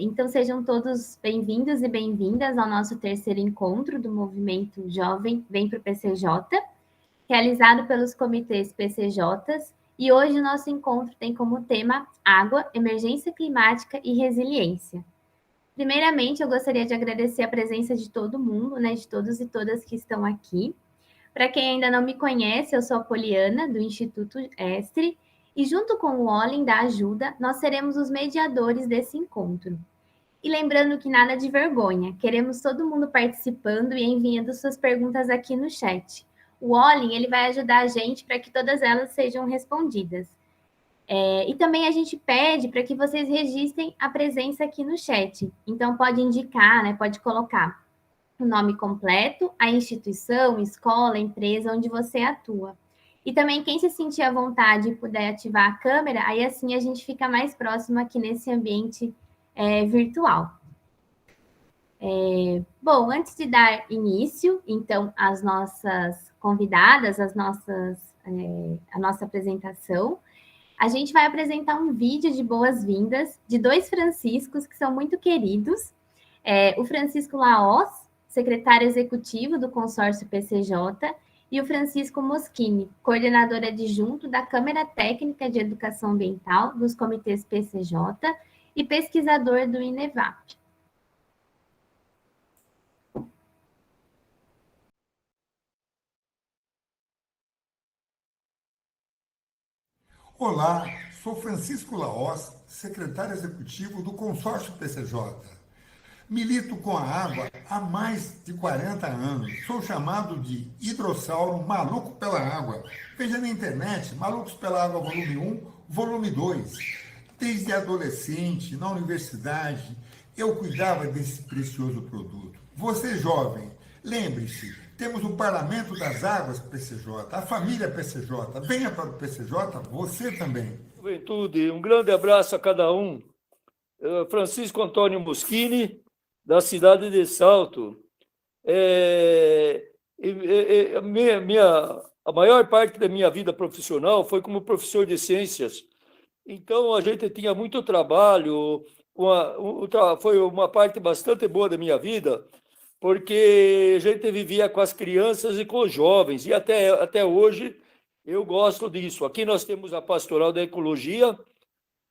Então, sejam todos bem-vindos e bem-vindas ao nosso terceiro encontro do Movimento Jovem Vem para o PCJ, realizado pelos comitês PCJs, e hoje o nosso encontro tem como tema Água, Emergência Climática e Resiliência. Primeiramente, eu gostaria de agradecer a presença de todo mundo, né, de todos e todas que estão aqui. Para quem ainda não me conhece, eu sou a Poliana, do Instituto Estre, e junto com o Olin da Ajuda, nós seremos os mediadores desse encontro. E lembrando que nada de vergonha, queremos todo mundo participando e enviando suas perguntas aqui no chat. O Olin, ele vai ajudar a gente para que todas elas sejam respondidas. E também a gente pede para que vocês registrem a presença aqui no chat. Então, pode indicar, né, pode colocar o nome completo, a instituição, escola, empresa onde você atua. E também quem se sentir à vontade e puder ativar a câmera, aí assim a gente fica mais próximo aqui nesse ambiente virtual. Bom, antes de dar início, então, às nossas convidadas, a nossa apresentação, a gente vai apresentar um vídeo de boas-vindas de dois Franciscos que são muito queridos. O Francisco Laos, secretário executivo do consórcio PCJ, e o Francisco Moschini, coordenador adjunto da Câmara Técnica de Educação Ambiental dos comitês PCJ e pesquisador do INEVAP. Olá, sou Francisco Laos, secretário executivo do consórcio PCJ. Milito com a água há mais de 40 anos. Sou chamado de hidrossauro maluco pela água. Veja na internet, Malucos pela Água, volume 1, volume 2. Desde adolescente, na universidade, eu cuidava desse precioso produto. Você, jovem, lembre-se, temos o Parlamento das Águas PCJ, a família PCJ. Venha para o PCJ, você também. Juventude, um grande abraço a cada um. Francisco Antônio Moschini, da cidade de Salto. A maior parte da minha vida profissional foi como professor de ciências. Então, a gente tinha muito trabalho, foi uma parte bastante boa da minha vida, porque a gente vivia com as crianças e com os jovens, e até hoje eu gosto disso. Aqui nós temos a Pastoral da Ecologia,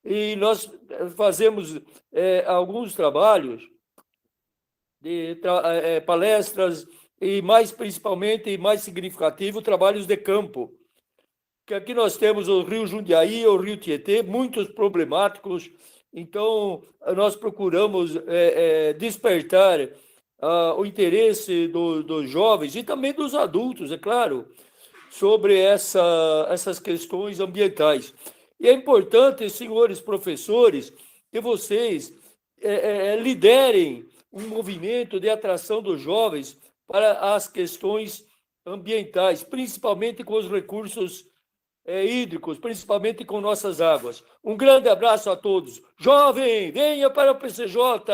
e nós fazemos alguns trabalhos de palestras e principalmente e mais significativo, trabalhos de campo. Que aqui nós temos o Rio Jundiaí, o Rio Tietê, muitos problemáticos. Então, nós procuramos despertar o interesse dos jovens e também dos adultos, é claro, sobre essas questões ambientais. E é importante, senhores professores, que vocês liderem um movimento de atração dos jovens para as questões ambientais, principalmente com os recursos hídricos, principalmente com nossas águas. Um grande abraço a todos. Jovem, venha para o PCJ!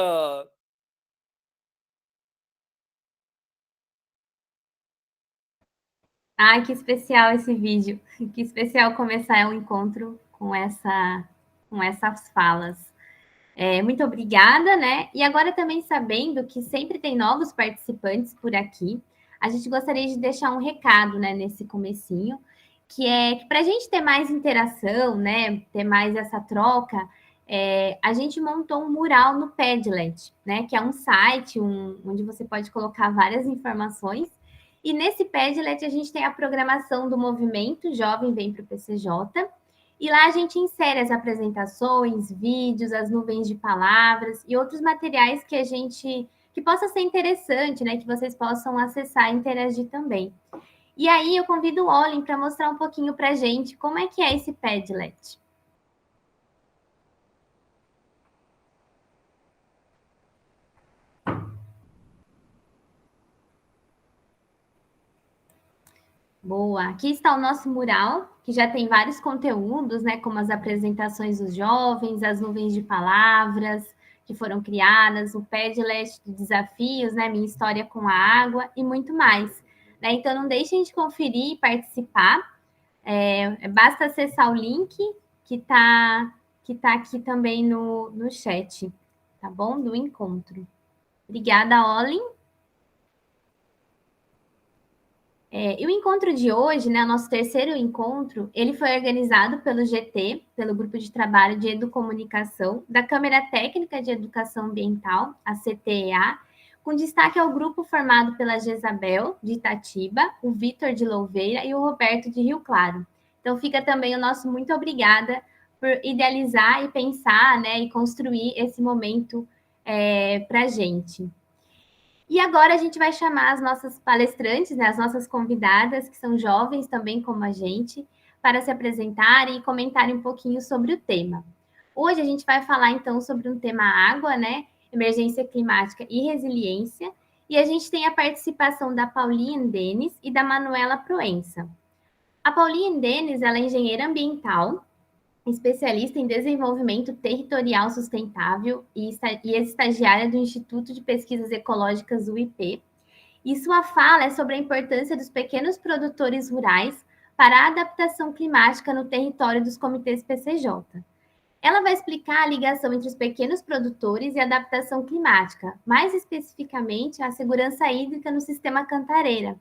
Ah, que especial esse vídeo. Que especial começar o encontro com essas falas. Muito obrigada, né? E agora também sabendo que sempre tem novos participantes por aqui, a gente gostaria de deixar um recado, né, nesse comecinho, que é que para a gente ter mais interação, né, ter mais essa troca, a gente montou um mural no Padlet, né, que é um site onde você pode colocar várias informações. E nesse Padlet a gente tem a programação do movimento Jovem Vem para o PCJ, e lá a gente insere as apresentações, vídeos, as nuvens de palavras e outros materiais que possa ser interessante, né? Que vocês possam acessar e interagir também. E aí eu convido o Olin para mostrar um pouquinho para a gente como é que é esse Padlet. Boa, aqui está o nosso mural, que já tem vários conteúdos, né, como as apresentações dos jovens, as nuvens de palavras que foram criadas, o Padlet de desafios, né, minha história com a água e muito mais. Né? Então, não deixem de conferir e participar. Basta acessar o link que está aqui também no chat, tá tá bom? Do encontro. Obrigada, Olin. E o encontro de hoje, né, nosso terceiro encontro, ele foi organizado pelo GT, pelo Grupo de Trabalho de Educomunicação, da Câmara Técnica de Educação Ambiental, a CTEA, com destaque ao grupo formado pela Jezabel, de Itatiba, o Vitor de Louveira e o Roberto de Rio Claro. Então, fica também o nosso muito obrigada por idealizar e pensar, né, e construir esse momento para a gente. E agora a gente vai chamar as nossas palestrantes, né, as nossas convidadas, que são jovens também como a gente, para se apresentarem e comentarem um pouquinho sobre o tema. Hoje a gente vai falar então sobre um tema água, né, emergência climática e resiliência, e a gente tem a participação da Pauline Denis e da Manuela Proença. A Pauline Denis, ela é engenheira ambiental, especialista em desenvolvimento territorial sustentável e estagiária do Instituto de Pesquisas Ecológicas UIP. E sua fala é sobre a importância dos pequenos produtores rurais para a adaptação climática no território dos comitês PCJ. Ela vai explicar a ligação entre os pequenos produtores e a adaptação climática, mais especificamente a segurança hídrica no sistema Cantareira,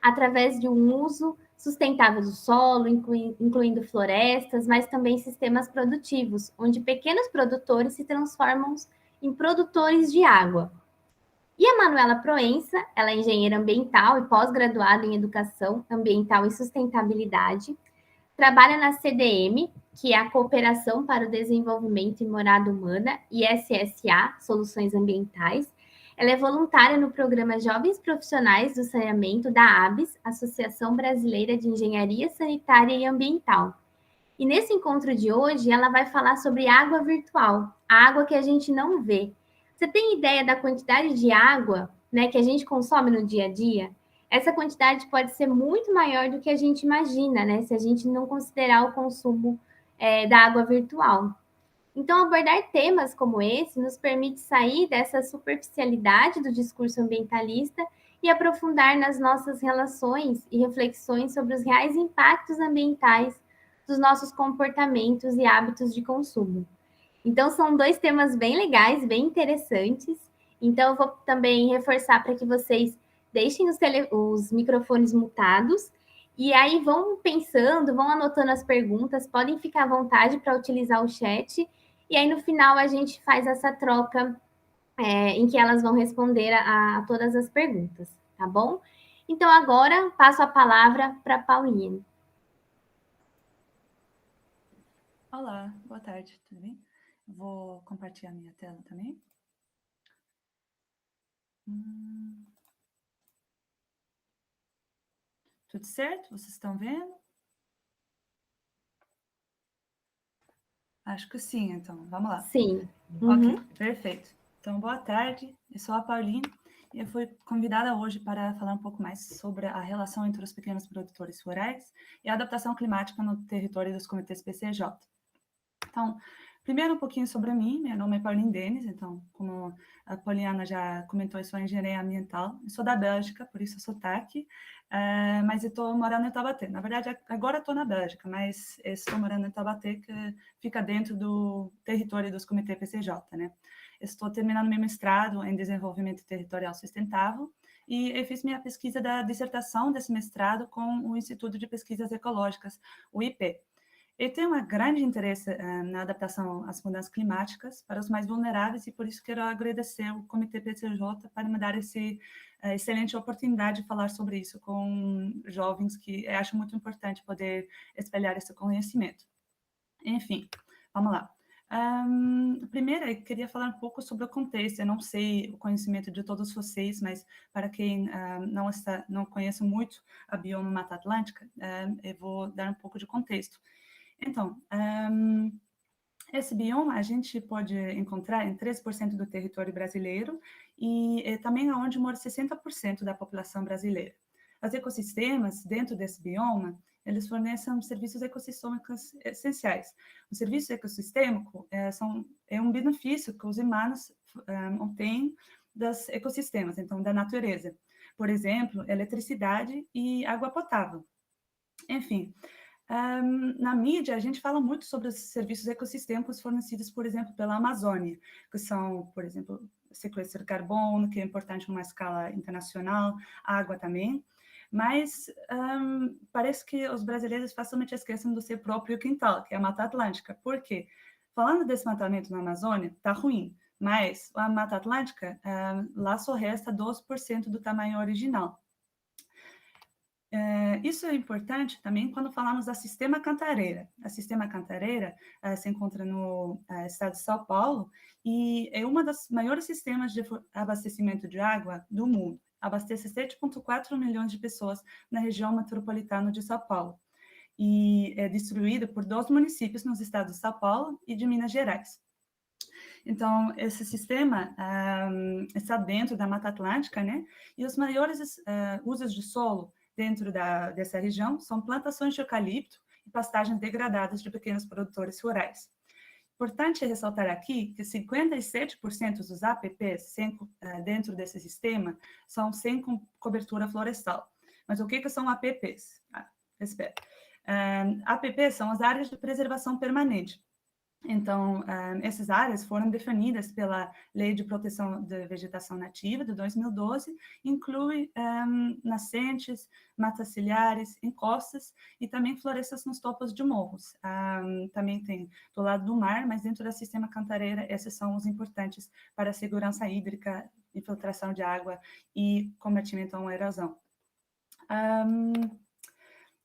através de um uso sustentável do solo, incluindo florestas, mas também sistemas produtivos, onde pequenos produtores se transformam em produtores de água. E a Manuela Proença, ela é engenheira ambiental e pós-graduada em Educação Ambiental e Sustentabilidade, trabalha na CDM, que é a Cooperação para o Desenvolvimento e Morada Humana, e SSA, Soluções Ambientais. Ela é voluntária no programa Jovens Profissionais do Saneamento da ABS, Associação Brasileira de Engenharia Sanitária e Ambiental. E nesse encontro de hoje, ela vai falar sobre água virtual, a água que a gente não vê. Você tem ideia da quantidade de água, né, que a gente consome no dia a dia? Essa quantidade pode ser muito maior do que a gente imagina, né, se a gente não considerar o consumo da água virtual. Então, abordar temas como esse nos permite sair dessa superficialidade do discurso ambientalista e aprofundar nas nossas relações e reflexões sobre os reais impactos ambientais dos nossos comportamentos e hábitos de consumo. Então, são dois temas bem legais, bem interessantes. Então, eu vou também reforçar para que vocês deixem os microfones mutados e aí vão pensando, vão anotando as perguntas, podem ficar à vontade para utilizar o chat. E aí, no final, a gente faz essa troca em que elas vão responder a todas as perguntas, tá bom? Então, agora, passo a palavra para a Pauline. Olá, boa tarde, tudo bem? Vou compartilhar minha tela também. Tudo certo? Vocês estão vendo? Acho que sim, então, vamos lá. Sim. Ok, perfeito. Então, boa tarde, eu sou a Pauline e eu fui convidada hoje para falar um pouco mais sobre a relação entre os pequenos produtores rurais e a adaptação climática no território dos comitês PCJ. Então, primeiro um pouquinho sobre mim, meu nome é Pauline Denis, então, como a Poliana já comentou, eu sou engenheira ambiental, eu sou da Bélgica, por isso eu sou sotaque, mas eu estou morando em Taubaté. Na verdade, agora estou na Bélgica, mas estou morando em Taubaté, que fica dentro do território dos comitês PCJ, né? Estou terminando meu mestrado em desenvolvimento territorial sustentável e eu fiz minha pesquisa da dissertação desse mestrado com o Instituto de Pesquisas Ecológicas, o IP. Eu tenho um grande interesse na adaptação às mudanças climáticas para os mais vulneráveis e por isso quero agradecer ao Comitê PCJ para me dar essa excelente oportunidade de falar sobre isso com jovens que eu acho muito importante poder espalhar esse conhecimento. Enfim, vamos lá. Primeiro, eu queria falar um pouco sobre o contexto. Eu não sei o conhecimento de todos vocês, mas para quem não conhece muito a bioma Mata Atlântica, eu vou dar um pouco de contexto. Então, esse bioma a gente pode encontrar em 13% do território brasileiro e também onde mora 60% da população brasileira. Os ecossistemas dentro desse bioma, eles fornecem serviços ecossistêmicos essenciais. O serviço ecossistêmico é um benefício que os humanos obtêm dos ecossistemas, então da natureza. Por exemplo, eletricidade e água potável. Enfim, Na mídia, a gente fala muito sobre os serviços ecossistêmicos fornecidos, por exemplo, pela Amazônia, que são, por exemplo, sequestro de carbono, que é importante numa escala internacional, água também, mas parece que os brasileiros facilmente esquecem do seu próprio quintal, que é a Mata Atlântica. Por quê? Falando de desmatamento na Amazônia, está ruim, mas a Mata Atlântica, lá só resta 12% do tamanho original. Isso é importante também quando falamos da Sistema Cantareira. A Sistema Cantareira se encontra no estado de São Paulo e é uma das maiores sistemas de abastecimento de água do mundo. Abastece 7,4 milhões de pessoas na região metropolitana de São Paulo e é distribuída por 2 municípios nos estados de São Paulo e de Minas Gerais. Então, esse sistema está dentro da Mata Atlântica, né? E os maiores usos de solo dentro dessa região são plantações de eucalipto e pastagens degradadas de pequenos produtores rurais. Importante ressaltar aqui que 57% dos APPs dentro desse sistema são sem cobertura florestal. Mas o que são APPs? Espera. APPs são as áreas de preservação permanente. Então, essas áreas foram definidas pela Lei de Proteção da Vegetação Nativa, de 2012, inclui nascentes, matas ciliares, encostas e também florestas nos topos de morros. Também tem do lado do mar, mas dentro do sistema Cantareira, esses são os importantes para a segurança hídrica, infiltração de água e combatimento à erosão.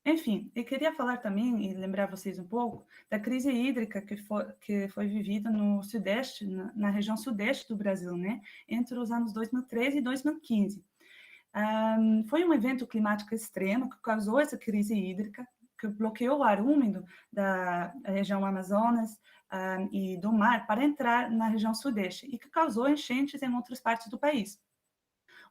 Enfim, eu queria falar também e lembrar vocês um pouco da crise hídrica que foi vivida no Sudeste, na região Sudeste do Brasil, né? Entre os anos 2013 e 2015. Foi um evento climático extremo que causou essa crise hídrica, que bloqueou o ar úmido da região Amazonas e do mar para entrar na região Sudeste e que causou enchentes em outras partes do país.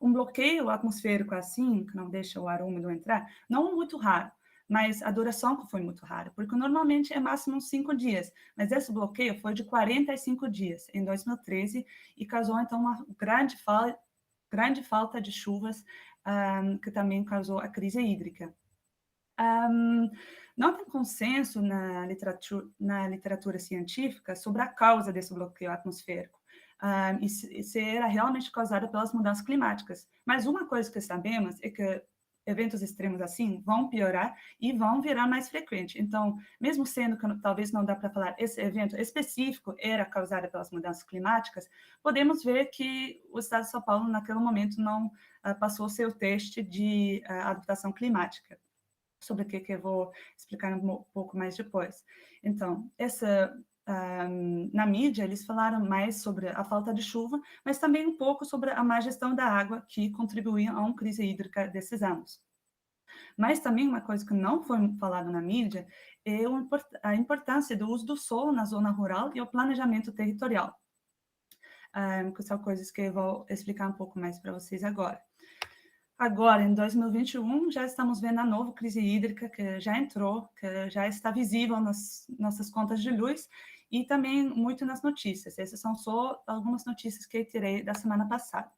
Um bloqueio atmosférico assim, que não deixa o ar úmido entrar, não é muito raro, mas a duração foi muito rara, porque normalmente é máximo 5 dias, mas esse bloqueio foi de 45 dias em 2013 e causou, então, uma grande falta de chuvas, que também causou a crise hídrica. Não tem consenso na literatura científica sobre a causa desse bloqueio atmosférico, e se era realmente causado pelas mudanças climáticas. Mas uma coisa que sabemos é que eventos extremos assim vão piorar e vão virar mais frequentes. Então, mesmo sendo que talvez não dá para falar esse evento específico era causado pelas mudanças climáticas, podemos ver que o estado de São Paulo, naquele momento, não passou seu teste de adaptação climática, sobre o que eu vou explicar um pouco mais depois. Então, na mídia, eles falaram mais sobre a falta de chuva, mas também um pouco sobre a má gestão da água, que contribuía a uma crise hídrica desses anos. Mas também uma coisa que não foi falada na mídia é a importância do uso do solo na zona rural e o planejamento territorial, que são coisas que eu vou explicar um pouco mais para vocês agora. Agora, em 2021, já estamos vendo a nova crise hídrica que já entrou, que já está visível nas nossas contas de luz e também muito nas notícias. Essas são só algumas notícias que eu tirei da semana passada.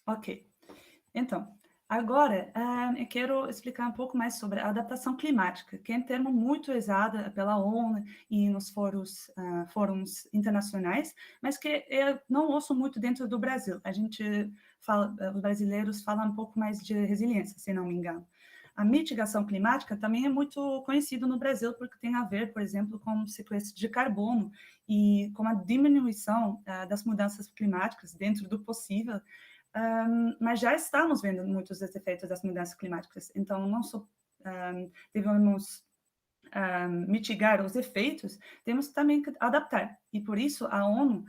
Ok. Então, agora eu quero explicar um pouco mais sobre a adaptação climática, que é um termo muito usado pela ONU e nos fóruns internacionais, mas que eu não ouço muito dentro do Brasil. Os brasileiros falam um pouco mais de resiliência, se não me engano. A mitigação climática também é muito conhecida no Brasil, porque tem a ver, por exemplo, com o sequestro de carbono e com a diminuição das mudanças climáticas dentro do possível. Mas já estamos vendo muitos dos efeitos das mudanças climáticas, então não só devemos mitigar os efeitos, temos também que adaptar, e por isso a ONU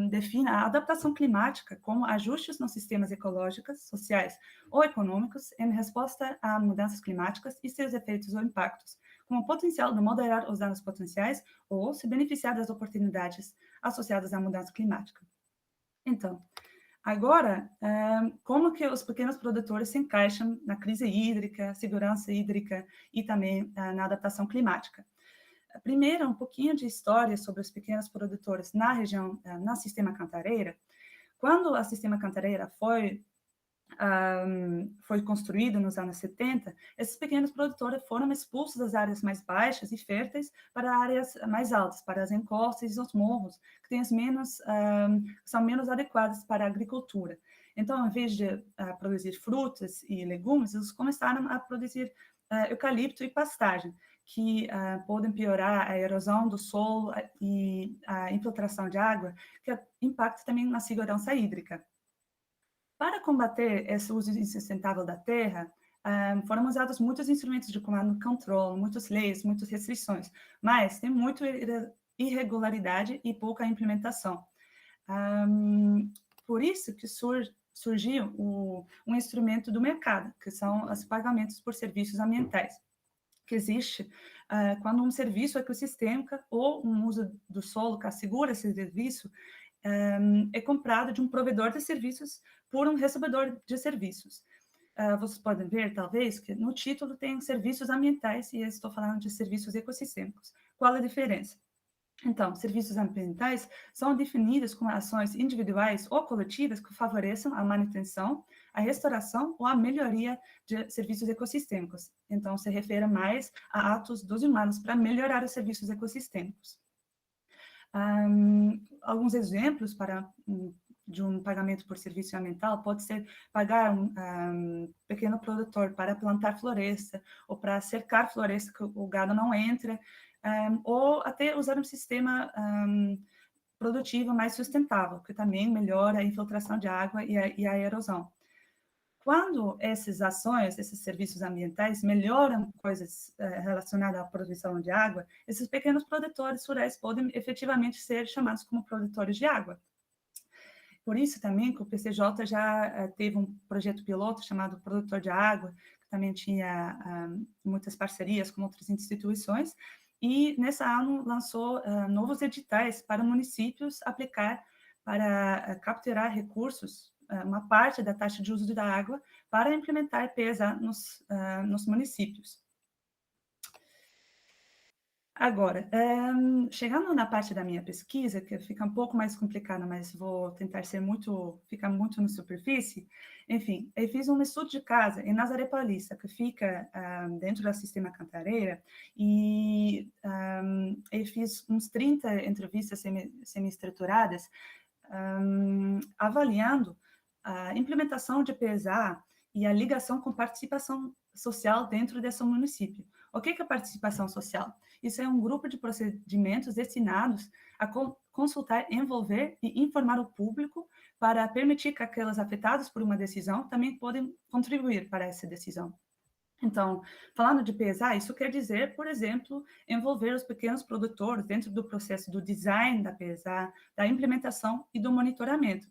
define a adaptação climática como ajustes nos sistemas ecológicos, sociais ou econômicos em resposta a mudanças climáticas e seus efeitos ou impactos, com o potencial de moderar os danos potenciais ou se beneficiar das oportunidades associadas à mudança climática. Então, agora, como que os pequenos produtores se encaixam na crise hídrica, segurança hídrica e também na adaptação climática? Primeiro, um pouquinho de história sobre os pequenos produtores na região, na Sistema Cantareira. Quando a Sistema Cantareira foi foi construído nos anos 70, esses pequenos produtores foram expulsos das áreas mais baixas e férteis para áreas mais altas, para as encostas e os morros, que são menos adequadas para a agricultura. Então, ao invés de produzir frutas e legumes, eles começaram a produzir eucalipto e pastagem, que podem piorar a erosão do solo e a infiltração de água, que impacta também na segurança hídrica. Para combater esse uso insustentável da terra, foram usados muitos instrumentos de comando e controle, muitas leis, muitas restrições, mas tem muita irregularidade e pouca implementação. Por isso que surgiu um instrumento do mercado, que são os pagamentos por serviços ambientais, que existe quando um serviço ecossistêmico ou um uso do solo que assegura esse serviço é comprado de um provedor de serviços por um recebedor de serviços. Vocês podem ver, talvez, que no título tem serviços ambientais e eu estou falando de serviços ecossistêmicos. Qual a diferença? Então, serviços ambientais são definidos como ações individuais ou coletivas que favoreçam a manutenção, a restauração ou a melhoria de serviços ecossistêmicos. Então, se refere mais a atos dos humanos para melhorar os serviços ecossistêmicos. Alguns exemplos de um pagamento por serviço ambiental pode ser pagar um pequeno produtor para plantar floresta ou para cercar floresta que o gado não entra, ou até usar um sistema produtivo mais sustentável, que também melhora a infiltração de água e a erosão. Quando essas ações, esses serviços ambientais melhoram coisas relacionadas à produção de água, esses pequenos produtores rurais podem efetivamente ser chamados como produtores de água. Por isso também que o PCJ já teve um projeto piloto chamado Produtor de Água, que também tinha muitas parcerias com outras instituições, e nessa ano lançou novos editais para municípios aplicar para capturar recursos, uma parte da taxa de uso da água, para implementar PESA nos municípios. Agora, chegando na parte da minha pesquisa, que fica um pouco mais complicada, mas vou tentar ficar muito na superfície. Enfim, eu fiz um estudo de caso em Nazaré Paulista, que fica dentro do sistema Cantareira, e eu fiz uns 30 entrevistas semi-estruturadas, avaliando a implementação de PESA e a ligação com participação social dentro desse município. O que é participação social? Isso é um grupo de procedimentos destinados a consultar, envolver e informar o público para permitir que aqueles afetados por uma decisão também podem contribuir para essa decisão. Então, falando de PESA, isso quer dizer, por exemplo, envolver os pequenos produtores dentro do processo do design da PESA, da implementação e do monitoramento.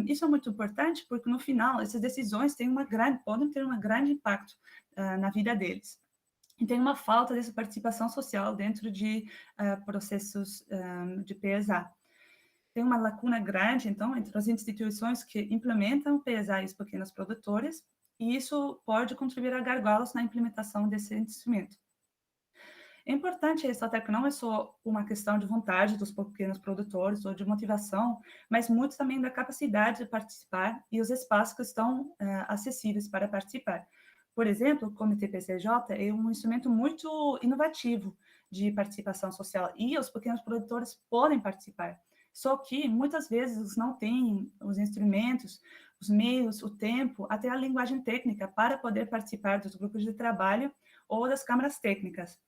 Isso é muito importante porque, no final, essas decisões podem ter um grande impacto na vida deles. E tem uma falta dessa participação social dentro de processos de PESA. Tem uma lacuna grande, então, entre as instituições que implementam o PESA e os pequenos produtores, e isso pode contribuir a gargalos na implementação desse instrumento. É importante ressaltar que não é só uma questão de vontade dos pequenos produtores ou de motivação, mas muito também da capacidade de participar e os espaços que estão acessíveis para participar. Por exemplo, o Comitê PCJ é um instrumento muito inovativo de participação social e os pequenos produtores podem participar. Só que, muitas vezes, eles não têm os instrumentos, os meios, o tempo, até a linguagem técnica para poder participar dos grupos de trabalho ou das câmaras técnicas.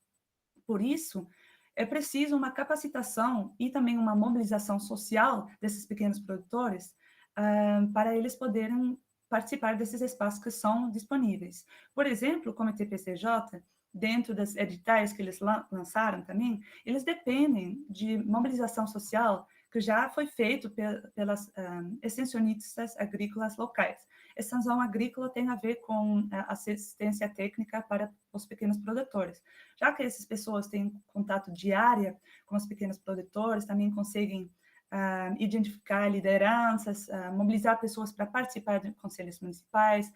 Por isso, é preciso uma capacitação e também uma mobilização social desses pequenos produtores para eles poderem participar desses espaços que são disponíveis. Por exemplo, o Comitê PCJ, dentro das editais que eles lançaram também, eles dependem de mobilização social que já foi feito pelas extensionistas agrícolas locais. Extensão agrícola tem a ver com assistência técnica para os pequenos produtores. Já que essas pessoas têm contato diário com os pequenos produtores, também conseguem identificar lideranças, mobilizar pessoas para participar de conselhos municipais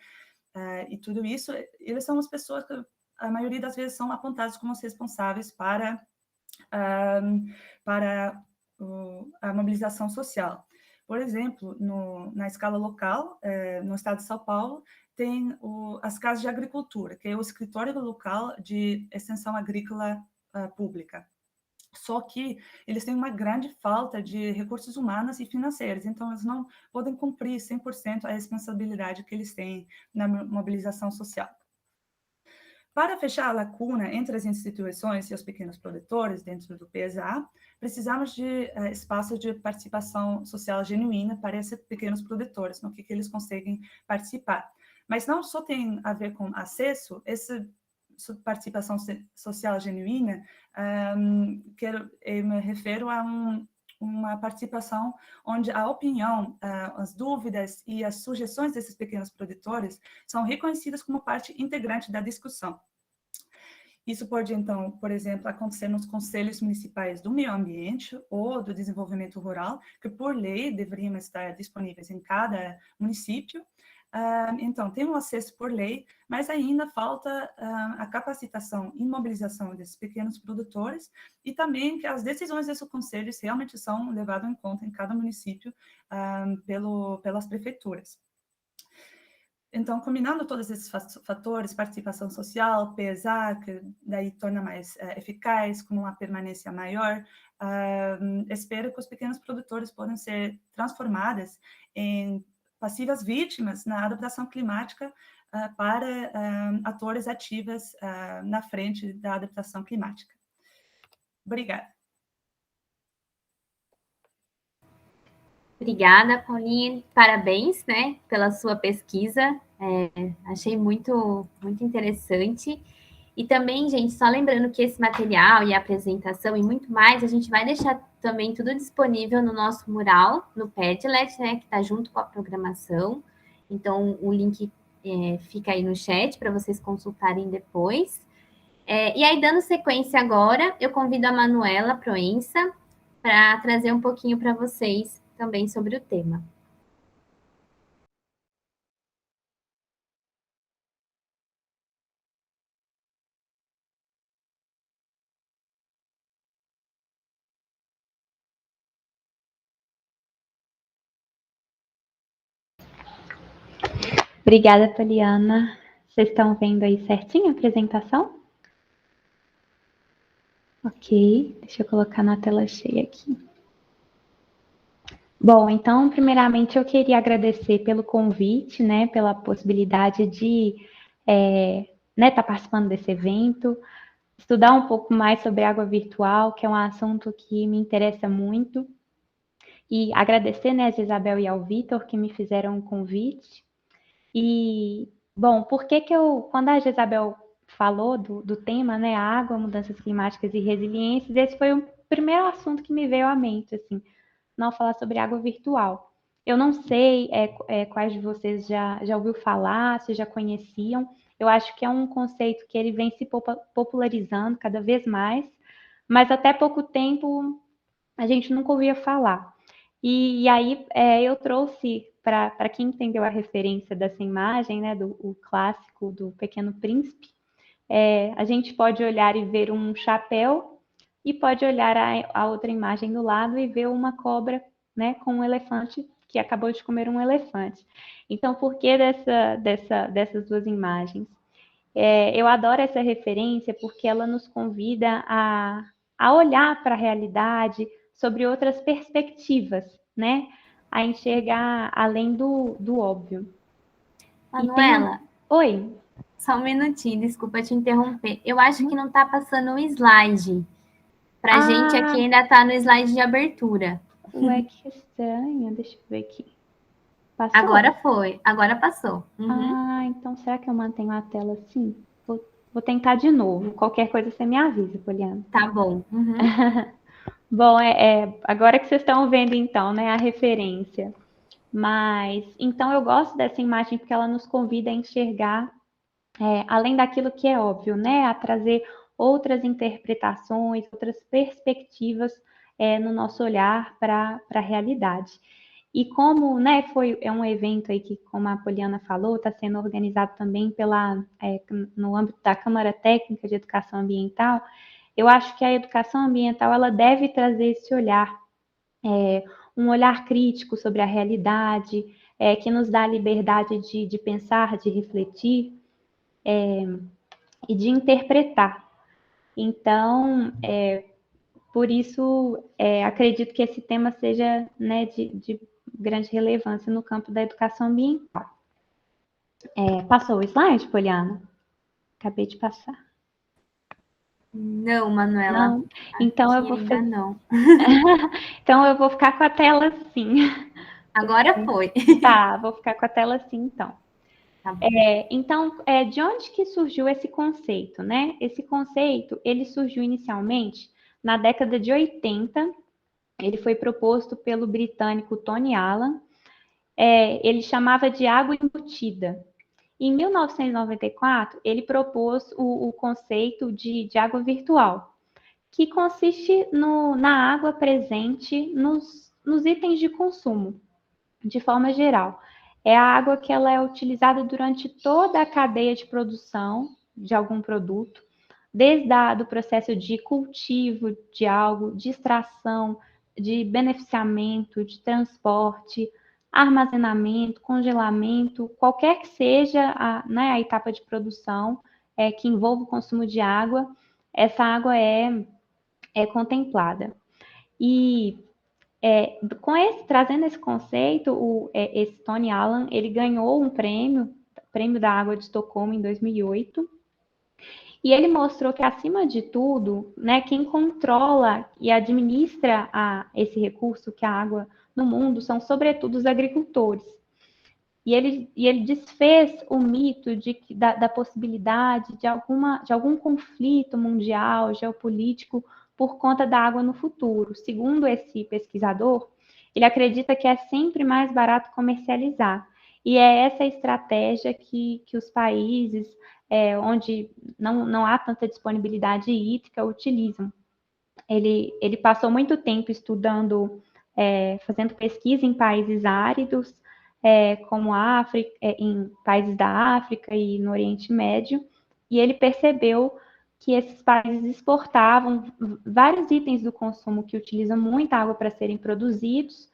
e tudo isso, eles são as pessoas que a maioria das vezes são apontados como os responsáveis para a mobilização social. Por exemplo, na escala local, no estado de São Paulo, tem as casas de agricultura, que é o escritório local de extensão agrícola pública. Só que eles têm uma grande falta de recursos humanos e financeiros, então eles não podem cumprir 100% a responsabilidade que eles têm na mobilização social. Para fechar a lacuna entre as instituições e os pequenos produtores dentro do PSA, precisamos de espaço de participação social genuína para esses pequenos produtores, no que eles conseguem participar. Mas não só tem a ver com acesso, essa participação social genuína, eu me refiro a uma participação onde a opinião, as dúvidas e as sugestões desses pequenos produtores são reconhecidas como parte integrante da discussão. Isso pode, então, por exemplo, acontecer nos conselhos municipais do meio ambiente ou do desenvolvimento rural, que, por lei, deveriam estar disponíveis em cada município. Então, tem um acesso por lei, mas ainda falta a capacitação e mobilização desses pequenos produtores e também que as decisões desses conselhos realmente são levadas em conta em cada município pelas prefeituras. Então, combinando todos esses fatores, participação social, PSA, que daí torna mais eficaz, com uma permanência maior, espero que os pequenos produtores possam ser transformados em passivas vítimas na adaptação climática para atores ativas na frente da adaptação climática. Obrigada. Obrigada, Paulinha. Parabéns, né, pela sua pesquisa. Achei muito, muito interessante. E também, gente, só lembrando que esse material e a apresentação e muito mais, a gente vai deixar também tudo disponível no nosso mural, no Padlet, né, que está junto com a programação. Então, o link fica aí no chat para vocês consultarem depois. E aí, dando sequência agora, eu convido a Manuela Proença para trazer um pouquinho para vocês também sobre o tema. Obrigada, Poliana. Vocês estão vendo aí certinho a apresentação? Ok, deixa eu colocar na tela cheia aqui. Bom, então, primeiramente, eu queria agradecer pelo convite, né, pela possibilidade de estar participando desse evento, estudar um pouco mais sobre água virtual, que é um assunto que me interessa muito, e agradecer, né, a Isabel e ao Vitor que me fizeram o convite. E, bom, quando a Isabel falou do tema, né, água, mudanças climáticas e resiliências, esse foi o primeiro assunto que me veio à mente, assim, não falar sobre água virtual. Eu não sei quais de vocês já ouviu falar, se já conheciam. Eu acho que é um conceito que ele vem se popularizando cada vez mais, mas até pouco tempo a gente nunca ouvia falar. E aí eu trouxe, para quem entendeu a referência dessa imagem, né, o clássico do Pequeno Príncipe, a gente pode olhar e ver um chapéu e pode olhar a outra imagem do lado e ver uma cobra, né, com um elefante que acabou de comer um elefante. Então, por que dessas duas imagens? Eu adoro essa referência porque ela nos convida a olhar para a realidade sobre outras perspectivas, né? A enxergar além do óbvio. Manuela, Oi. Só um minutinho, desculpa te interromper. Eu acho que não está passando o slide. Para a gente aqui ainda está no slide de abertura. Ué, que estranho. Deixa eu ver aqui. Passou? Agora foi, agora passou. Então será que eu mantenho a tela assim? Vou tentar de novo. Qualquer coisa você me avisa, Poliana. Tá bom. Bom, agora que vocês estão vendo então, né, a referência. Mas, então eu gosto dessa imagem porque ela nos convida a enxergar além daquilo que é óbvio, né, a trazer outras interpretações, outras perspectivas no nosso olhar para a realidade. E como, né, é um evento aí que, como a Poliana falou, está sendo organizado também no âmbito da Câmara Técnica de Educação Ambiental, eu acho que a educação ambiental ela deve trazer esse olhar um olhar crítico sobre a realidade, que nos dá a liberdade de pensar, de refletir e de interpretar. Então, por isso, acredito que esse tema seja, né, de grande relevância no campo da educação ambiental. Passou o slide, Poliana? Acabei de passar. Não, Manuela. Não? Então eu vou ainda fazer... não. Então eu vou ficar com a tela assim. Agora foi. Tá, vou ficar com a tela assim, então. Tá bom. Então, de onde que surgiu esse conceito, né? Esse conceito, ele surgiu inicialmente na década de 80, ele foi proposto pelo britânico Tony Allen, ele chamava de água embutida. Em 1994, ele propôs o conceito de água virtual, que consiste na água presente nos itens de consumo, de forma geral. É a água que ela é utilizada durante toda a cadeia de produção de algum produto, desde o processo de cultivo de algo, de extração, de beneficiamento, de transporte, armazenamento, congelamento, qualquer que seja a etapa de produção que envolva o consumo de água, essa água é contemplada. E trazendo esse conceito, esse Tony Allen, ele ganhou um prêmio da Água de Estocolmo em 2008, e ele mostrou que, acima de tudo, né, quem controla e administra esse recurso, que é a água no mundo, são, sobretudo, os agricultores. E ele desfez o mito da possibilidade de algum conflito mundial, geopolítico, por conta da água no futuro. Segundo esse pesquisador, ele acredita que é sempre mais barato comercializar. E é essa estratégia que os países onde não há tanta disponibilidade hídrica utilizam. Ele passou muito tempo estudando, fazendo pesquisa em países áridos, como África, em países da África e no Oriente Médio, e ele percebeu que esses países exportavam vários itens do consumo que utilizam muita água para serem produzidos,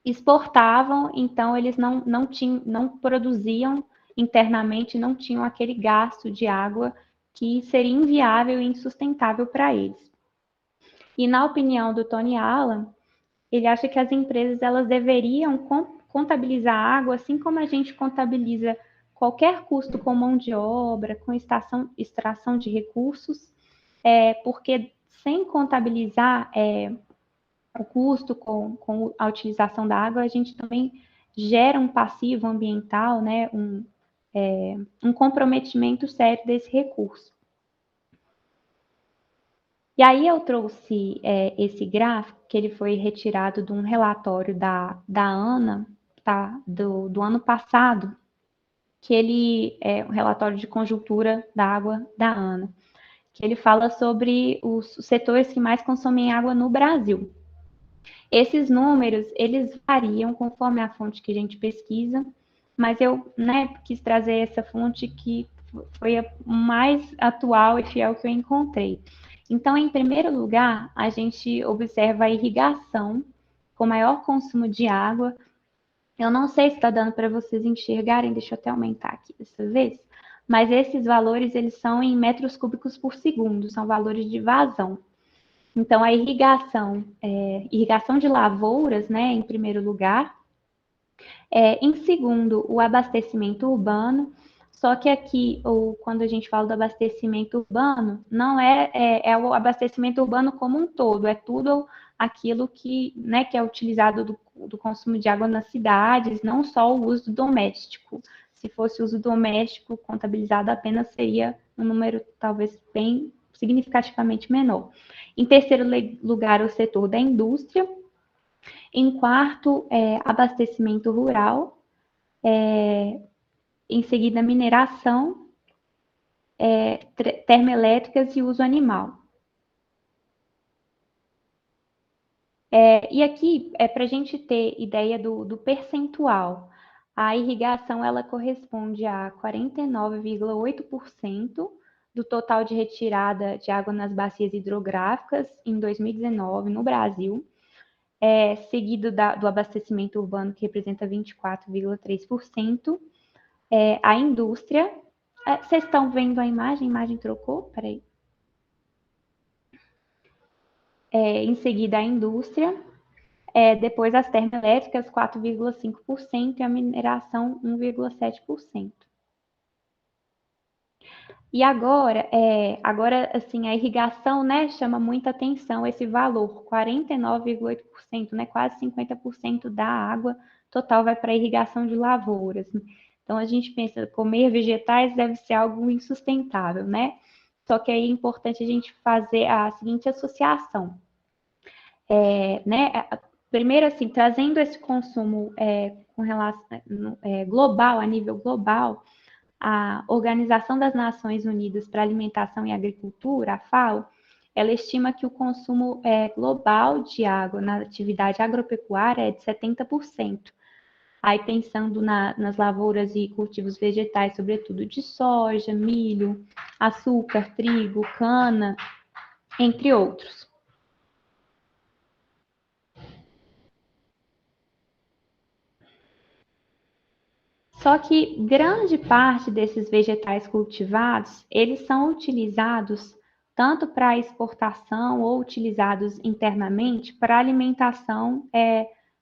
exportavam, então eles não produziam internamente, não tinham aquele gasto de água que seria inviável e insustentável para eles. E na opinião do Tony Allen, ele acha que as empresas elas deveriam contabilizar a água assim como a gente contabiliza qualquer custo com mão de obra, com extração de recursos, porque sem contabilizar o custo com a utilização da água, a gente também gera um passivo ambiental, né, um comprometimento sério desse recurso. E aí eu trouxe esse gráfico, que ele foi retirado de um relatório da ANA, tá, do ano passado, que ele é um relatório de conjuntura da água da ANA, que ele fala sobre os setores que mais consomem água no Brasil. Esses números, eles variam conforme a fonte que a gente pesquisa, mas eu, quis trazer essa fonte que foi a mais atual e fiel que eu encontrei. Então, em primeiro lugar, a gente observa a irrigação com maior consumo de água. Eu não sei se está dando para vocês enxergarem, deixa eu até aumentar aqui dessa vez, mas esses valores, eles são em metros cúbicos por segundo, são valores de vazão. Então, a irrigação de lavouras, né, em primeiro lugar. Em segundo, o abastecimento urbano. Só que aqui, quando a gente fala do abastecimento urbano, não é o abastecimento urbano como um todo, é tudo aquilo que é utilizado do consumo de água nas cidades, não só o uso doméstico. Se fosse uso doméstico contabilizado apenas, seria um número talvez bem significativamente menor. Em terceiro lugar, o setor da indústria. Em quarto, abastecimento rural. Em seguida, mineração, termoelétricas e uso animal. E aqui, para a gente ter ideia do percentual, a irrigação ela corresponde a 49,8% do total de retirada de água nas bacias hidrográficas em 2019 no Brasil. seguido do abastecimento urbano, que representa 24,3%. A indústria, vocês estão vendo a imagem trocou? Peraí. Em seguida, a indústria, depois as termoelétricas, 4,5%, e a mineração, 1,7%. E agora, assim, a irrigação, né, chama muita atenção esse valor, 49,8%, né, quase 50% da água total vai para a irrigação de lavouras. Então, a gente pensa, comer vegetais deve ser algo insustentável, né? Só que aí é importante a gente fazer a seguinte associação. Né? Primeiro, assim, trazendo esse consumo com relação, global, a nível global, a Organização das Nações Unidas para a Alimentação e Agricultura, a FAO, ela estima que o consumo global de água na atividade agropecuária é de 70%. Aí pensando nas lavouras e cultivos vegetais, sobretudo de soja, milho, açúcar, trigo, cana, entre outros. Só que grande parte desses vegetais cultivados, eles são utilizados tanto para exportação ou utilizados internamente para alimentação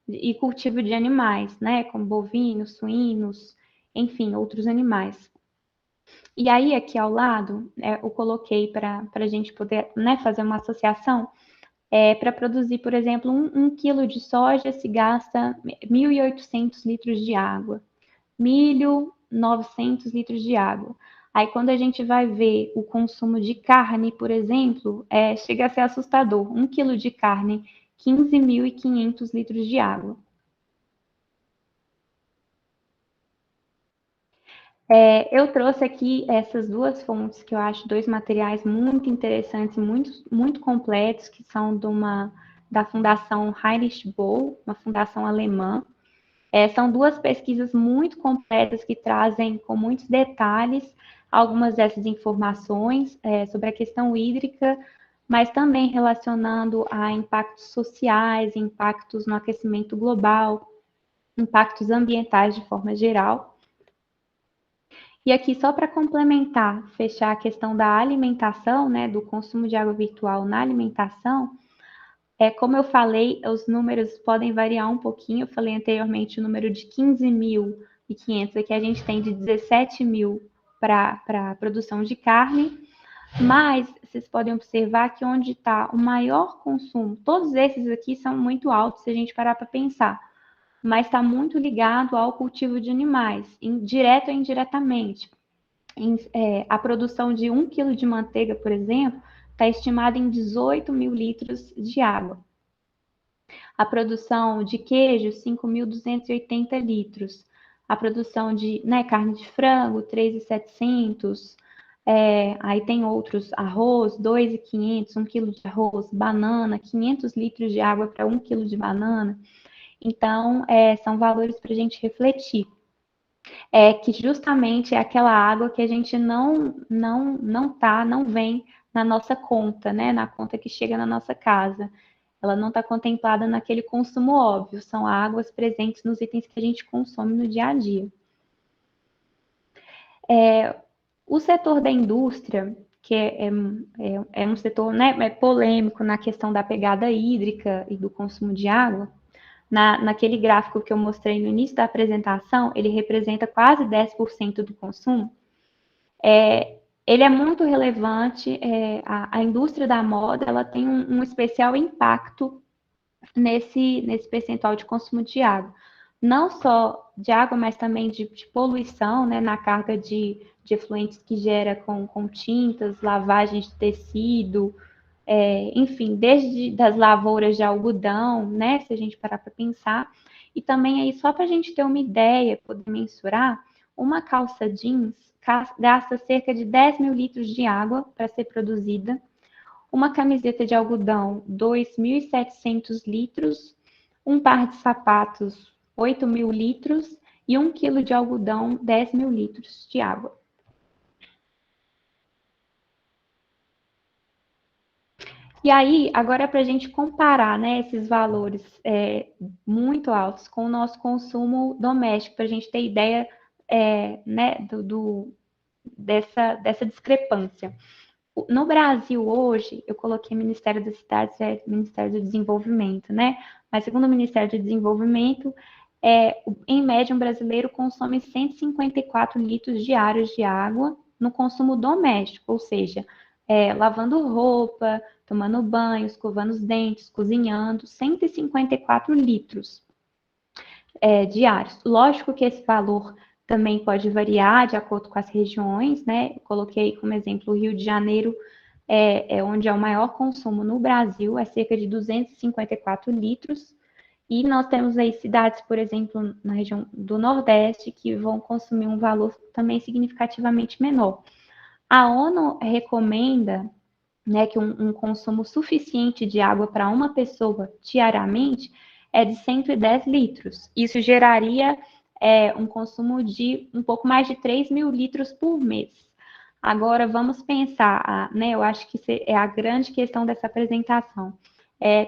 e cultivo de animais, né, como bovinos, suínos, enfim, outros animais. E aí, aqui ao lado, eu coloquei para a gente poder, né, fazer uma associação. Para produzir, por exemplo, 1 quilo de soja se gasta 1.800 litros de água. Milho, 900 litros de água. Aí, quando a gente vai ver o consumo de carne, por exemplo, chega a ser assustador. 1 quilo de carne, 15.500 litros de água. Eu trouxe aqui essas duas fontes, que eu acho dois materiais muito interessantes, muito completos, que são da Fundação Heinrich Böll, uma fundação alemã. São duas pesquisas muito completas que trazem com muitos detalhes algumas dessas informações sobre a questão hídrica, mas também relacionando a impactos sociais, impactos no aquecimento global, impactos ambientais de forma geral. E aqui, só para complementar, fechar a questão da alimentação, né, do consumo de água virtual na alimentação, como eu falei, os números podem variar um pouquinho. Eu falei anteriormente o número de 15.500, aqui a gente tem de 17 mil para a produção de carne, mas vocês podem observar que onde está o maior consumo, todos esses aqui são muito altos se a gente parar para pensar, mas está muito ligado ao cultivo de animais, direto ou indiretamente. A produção de 1 quilo de manteiga, por exemplo, está estimada em 18 mil litros de água. A produção de queijo, 5.280 litros. A produção de carne de frango, 3.700. Aí tem outros, arroz, 2.500, 1 quilo de arroz, banana, 500 litros de água para 1 quilo de banana. Então, são valores para a gente refletir. Que justamente é aquela água que a gente não vem na nossa conta, né? Na conta que chega na nossa casa. Ela não está contemplada naquele consumo óbvio, são águas presentes nos itens que a gente consome no dia a dia. O setor da indústria, que é um setor, né, polêmico na questão da pegada hídrica e do consumo de água, naquele gráfico que eu mostrei no início da apresentação, ele representa quase 10% do consumo. Ele é muito relevante, a indústria da moda ela tem um especial impacto nesse percentual de consumo de água. Não só de água, mas também de poluição, né, na carga de efluentes que gera com tintas, lavagem de tecido, enfim, desde das lavouras de algodão, né, se a gente parar para pensar. E também aí, só para a gente ter uma ideia, poder mensurar, uma calça jeans gasta cerca de 10 mil litros de água para ser produzida. Uma camiseta de algodão, 2.700 litros. Um par de sapatos, 8 mil litros. E 1 quilo de algodão, 10 mil litros de água. E aí, agora para a gente comparar, né, esses valores muito altos com o nosso consumo doméstico, para a gente ter ideia né, dessa discrepância. No Brasil, hoje, eu coloquei Ministério das Cidades, Ministério do Desenvolvimento, né? Mas segundo o Ministério do Desenvolvimento, em média, um brasileiro consome 154 litros diários de água no consumo doméstico, ou seja, lavando roupa, tomando banho, escovando os dentes, cozinhando, 154 litros diários. Lógico que esse valor também pode variar de acordo com as regiões, né? Eu coloquei como exemplo o Rio de Janeiro, onde é o maior consumo no Brasil, é cerca de 254 litros. E nós temos aí cidades, por exemplo, na região do Nordeste, que vão consumir um valor também significativamente menor. A ONU recomenda, né, que um consumo suficiente de água para uma pessoa diariamente é de 110 litros. Isso geraria um consumo de um pouco mais de 3 mil litros por mês. Agora, vamos pensar, né, eu acho que é a grande questão dessa apresentação.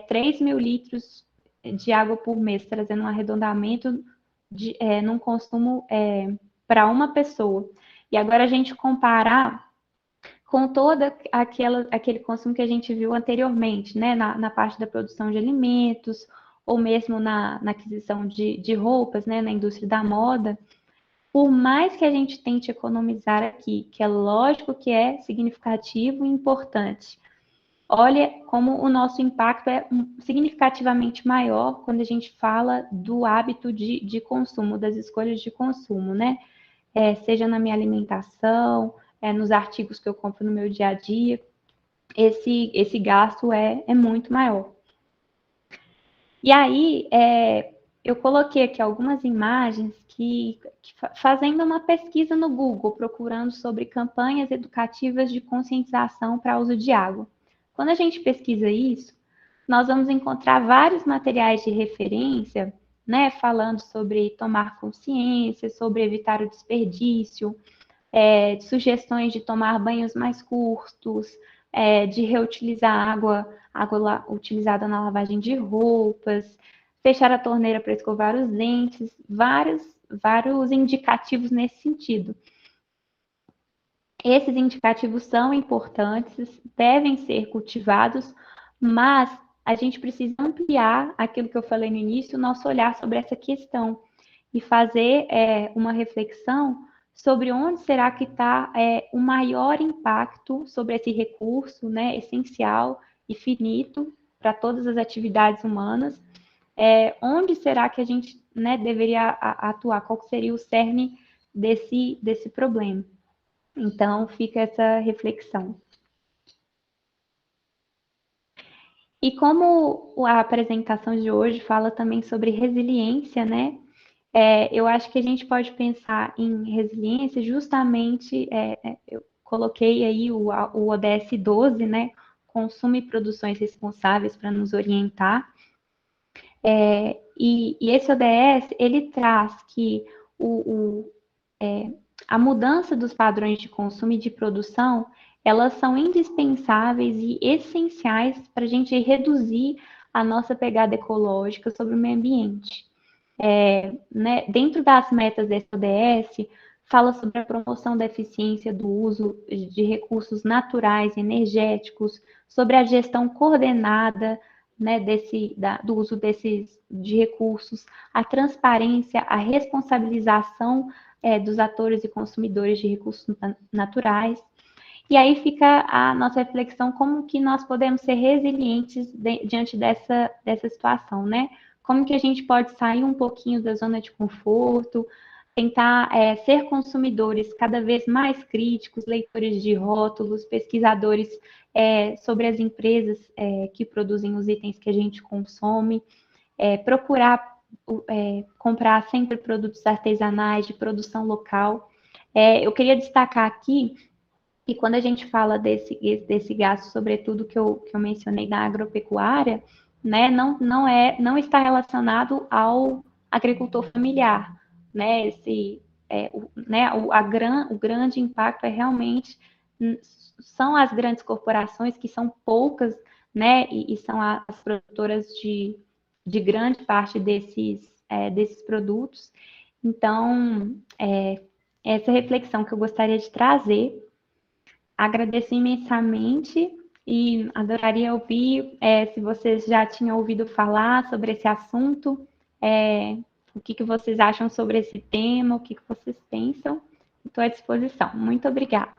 3 mil litros de água por mês, trazendo um arredondamento num consumo para uma pessoa. E agora a gente comparar com todo aquele consumo que a gente viu anteriormente, né, na parte da produção de alimentos, ou mesmo na aquisição de roupas, né, na indústria da moda, por mais que a gente tente economizar aqui, que é lógico que é significativo e importante, olha como o nosso impacto é significativamente maior quando a gente fala do hábito de consumo, das escolhas de consumo, né? Seja na minha alimentação, nos artigos que eu compro no meu dia a dia, esse gasto é muito maior. E aí, eu coloquei aqui algumas imagens fazendo uma pesquisa no Google, procurando sobre campanhas educativas de conscientização para uso de água. Quando a gente pesquisa isso, nós vamos encontrar vários materiais de referência, né, falando sobre tomar consciência, sobre evitar o desperdício, sugestões de tomar banhos mais curtos, de reutilizar água utilizada na lavagem de roupas, fechar a torneira para escovar os dentes, vários indicativos nesse sentido. Esses indicativos são importantes, devem ser cultivados, mas a gente precisa ampliar aquilo que eu falei no início, o nosso olhar sobre essa questão e fazer uma reflexão sobre onde será que está o maior impacto sobre esse recurso, né, essencial e finito para todas as atividades humanas, onde será que a gente, né, deveria atuar, qual seria o cerne desse problema. Então, fica essa reflexão. E como a apresentação de hoje fala também sobre resiliência, né? Eu acho que a gente pode pensar em resiliência justamente, eu coloquei aí o ODS 12, né? Consumo e produções responsáveis para nos orientar. E esse ODS, ele traz que a mudança dos padrões de consumo e de produção, elas são indispensáveis e essenciais para a gente reduzir a nossa pegada ecológica sobre o meio ambiente. Né, dentro das metas desse ODS, fala sobre a promoção da eficiência do uso de recursos naturais e energéticos, sobre a gestão coordenada, né, do uso de recursos, a transparência, a responsabilização dos atores e consumidores de recursos naturais. E aí fica a nossa reflexão, como que nós podemos ser resilientes diante dessa situação, né? Como que a gente pode sair um pouquinho da zona de conforto, tentar ser consumidores cada vez mais críticos, leitores de rótulos, pesquisadores sobre as empresas que produzem os itens que a gente consome, procurar comprar sempre produtos artesanais, de produção local. Eu queria destacar aqui que quando a gente fala desse gasto, sobretudo que eu mencionei da agropecuária, né, não está relacionado ao agricultor familiar, né, o grande impacto realmente são as grandes corporações, que são poucas né? E são as produtoras de grande parte desses produtos. Então, essa reflexão que eu gostaria de trazer. Agradeço imensamente e adoraria ouvir se vocês já tinham ouvido falar sobre esse assunto, o que vocês acham sobre esse tema, o que vocês pensam. Estou à disposição. Muito obrigada.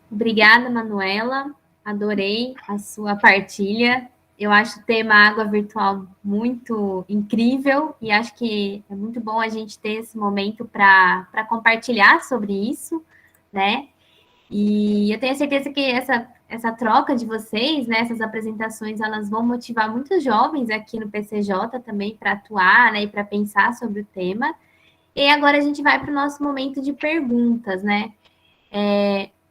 Obrigada, Manuela. Adorei a sua partilha. Eu acho o tema água virtual muito incrível e acho que é muito bom a gente ter esse momento para compartilhar sobre isso, né? E eu tenho certeza que essa troca de vocês, né, essas apresentações, elas vão motivar muitos jovens aqui no PCJ também para atuar, né, e para pensar sobre o tema. E agora a gente vai para o nosso momento de perguntas, né?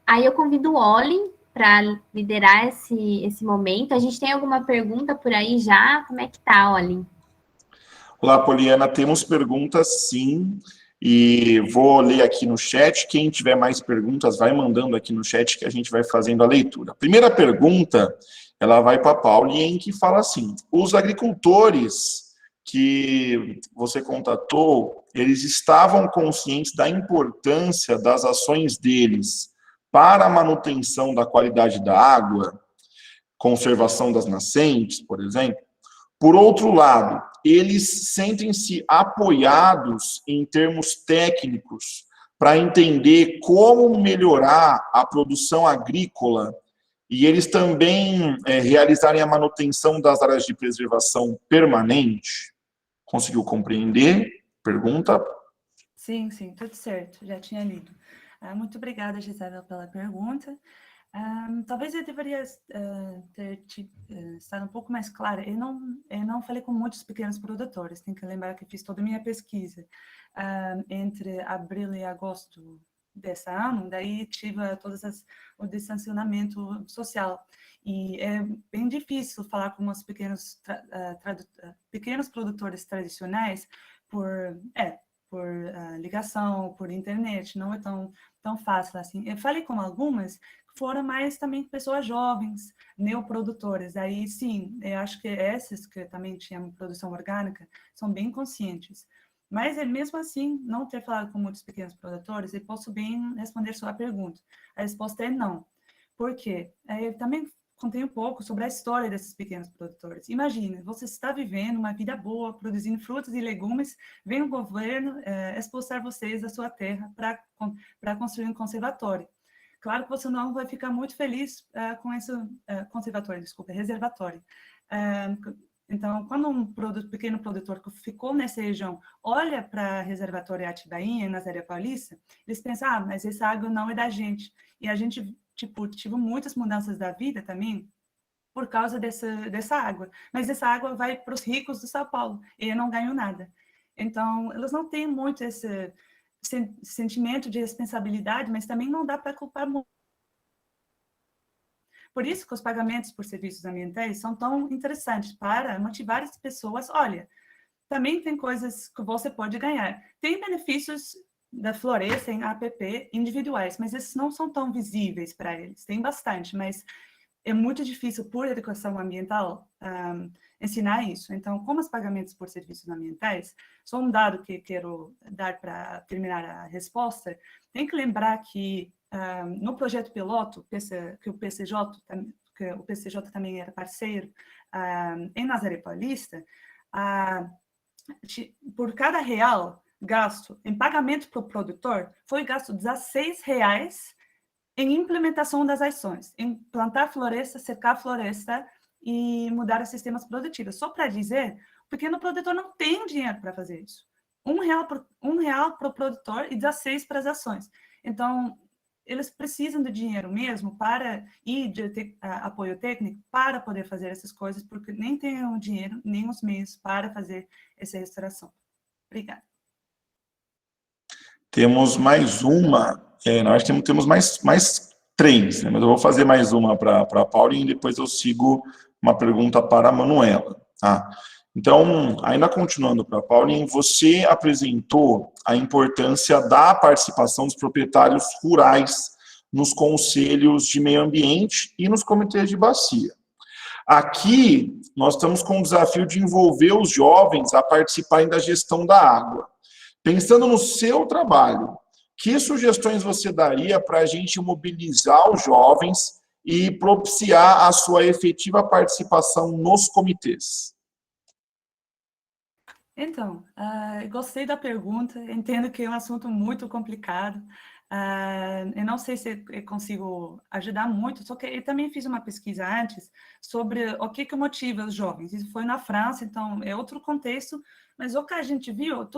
Aí eu convido o Olin para liderar esse momento. A gente tem alguma pergunta por aí já? Como é que tá, Olin? Olá, Poliana. Temos perguntas, sim. E vou ler aqui no chat. Quem tiver mais perguntas, vai mandando aqui no chat que a gente vai fazendo a leitura. A primeira pergunta, ela vai para a Pauline, que fala assim: os agricultores que você contatou, eles estavam conscientes da importância das ações deles para a manutenção da qualidade da água, conservação das nascentes, por exemplo? Por outro lado, eles sentem-se apoiados em termos técnicos para entender como melhorar a produção agrícola e eles também realizarem a manutenção das áreas de preservação permanente? Conseguiu compreender? Pergunta? Sim, tudo certo, já tinha lido. Muito obrigada, Gisela, pela pergunta. Talvez eu deveria ter estado um pouco mais clara. Eu não falei com muitos pequenos produtores. Tem que lembrar que fiz toda a minha pesquisa entre abril e agosto desse ano. Daí tive o distanciamento social. E é bem difícil falar com os pequenos produtores tradicionais por ligação, por internet. Não é tão fácil assim. Eu falei com algumas, foram mais também pessoas jovens, neoprodutores. Aí, sim, eu acho que esses que também tinham produção orgânica são bem conscientes. Mas, mesmo assim, não ter falado com muitos pequenos produtores, eu posso bem responder sua pergunta. A resposta é não. Por quê? Eu também contei um pouco sobre a história desses pequenos produtores. Imagina, você está vivendo uma vida boa, produzindo frutas e legumes, vem o governo expulsar vocês da sua terra para construir um conservatório. Claro que você não vai ficar muito feliz com esse reservatório. Então, quando um pequeno produtor que ficou nessa região olha para o reservatório Atibainha, na Nazaré Paulista, eles pensam, mas essa água não é da gente. E a gente, tive muitas mudanças da vida também por causa dessa água. Mas essa água vai para os ricos de São Paulo e eu não ganho nada. Então, eles não têm muito esse sentimento de responsabilidade, mas também não dá para culpar muito. Por isso que os pagamentos por serviços ambientais são tão interessantes para motivar as pessoas. Olha, também tem coisas que você pode ganhar. Tem benefícios da floresta em APP individuais, mas esses não são tão visíveis para eles. Tem bastante, mas é muito difícil, por educação ambiental, ensinar isso. Então, como os pagamentos por serviços ambientais, só um dado que quero dar para terminar a resposta, tem que lembrar que no projeto piloto, que o PCJ também era parceiro, em Nazaré Paulista, por cada real gasto em pagamento para o produtor, foi gasto R$16 em implementação das ações, em plantar floresta, cercar floresta e mudar os sistemas produtivos. Só para dizer, o pequeno produtor não tem dinheiro para fazer isso. R$1 para o produtor e 16 para as ações. Então, eles precisam de dinheiro mesmo e de apoio técnico para poder fazer essas coisas, porque nem tem o dinheiro, nem os meios para fazer essa restauração. Obrigada. Temos mais uma, nós temos mais três, né? Mas eu vou fazer mais uma para a Pauline e depois eu sigo uma pergunta para a Manuela. Tá? Então, ainda continuando para a Pauline, você apresentou a importância da participação dos proprietários rurais nos conselhos de meio ambiente e nos comitês de bacia. Aqui, nós estamos com o desafio de envolver os jovens a participarem da gestão da água. Pensando no seu trabalho, que sugestões você daria para a gente mobilizar os jovens e propiciar a sua efetiva participação nos comitês? Então, gostei da pergunta, entendo que é um assunto muito complicado, eu não sei se eu consigo ajudar muito, só que eu também fiz uma pesquisa antes sobre o que motiva os jovens. Isso foi na França, então é outro contexto, mas o que a gente viu,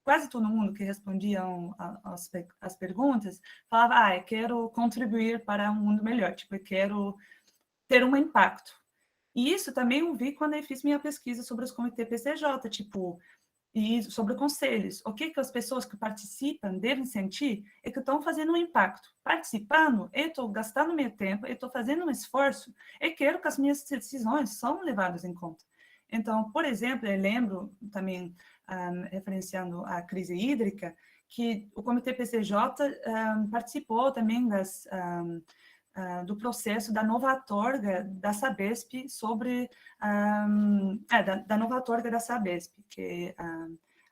quase todo mundo que respondia às perguntas, falava, eu quero contribuir para um mundo melhor, tipo, eu quero ter um impacto. E isso também eu vi quando eu fiz minha pesquisa sobre os comitês PCJ, tipo, e sobre conselhos. O que as pessoas que participam devem sentir é que estão fazendo um impacto. Participando, eu estou gastando meu tempo, eu estou fazendo um esforço, eu quero que as minhas decisões sejam levadas em conta. Então, por exemplo, eu lembro também, referenciando a crise hídrica, que o Comitê PCJ participou também do processo da nova outorga da Sabesp sobre da nova outorga da Sabesp, que é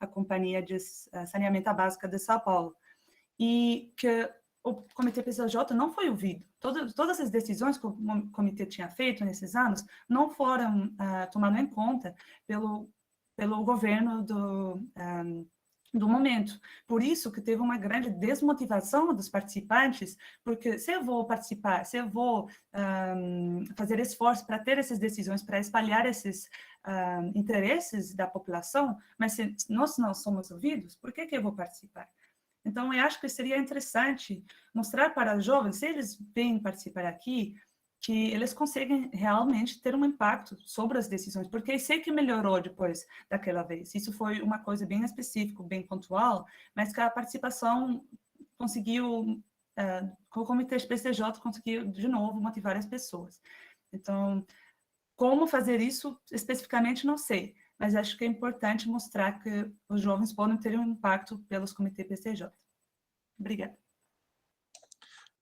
a Companhia de Saneamento Básica de São Paulo, e que o Comitê PCJ não foi ouvido. Todas as decisões que o comitê tinha feito nesses anos não foram tomadas em conta pelo governo do momento. Por isso que teve uma grande desmotivação dos participantes, porque se eu vou participar, se eu vou fazer esforço para ter essas decisões, para espalhar esses interesses da população, mas se nós não somos ouvidos, por que eu vou participar? Então, eu acho que seria interessante mostrar para os jovens, se eles vêm participar aqui, que eles conseguem realmente ter um impacto sobre as decisões, porque eu sei que melhorou depois daquela vez. Isso foi uma coisa bem específica, bem pontual, mas que a participação conseguiu, com o Comitê PCJ, conseguiu, de novo, motivar as pessoas. Então, como fazer isso especificamente, não sei, mas acho que é importante mostrar que os jovens podem ter um impacto pelos comitês PCJ. Obrigada.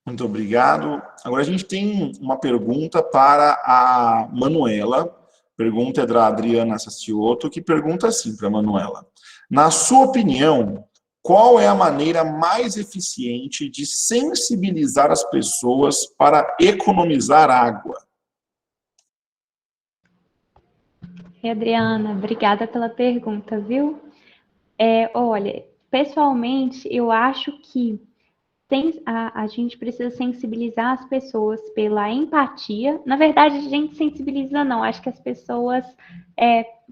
Muito obrigado. Agora a gente tem uma pergunta para a Manuela. A pergunta é da Adriana Sassioto, que pergunta assim para a Manuela. Na sua opinião, qual é a maneira mais eficiente de sensibilizar as pessoas para economizar água? Adriana, obrigada pela pergunta, viu? Olha, pessoalmente, eu acho que a gente precisa sensibilizar as pessoas pela empatia. Na verdade, a gente sensibiliza não, acho que as pessoas,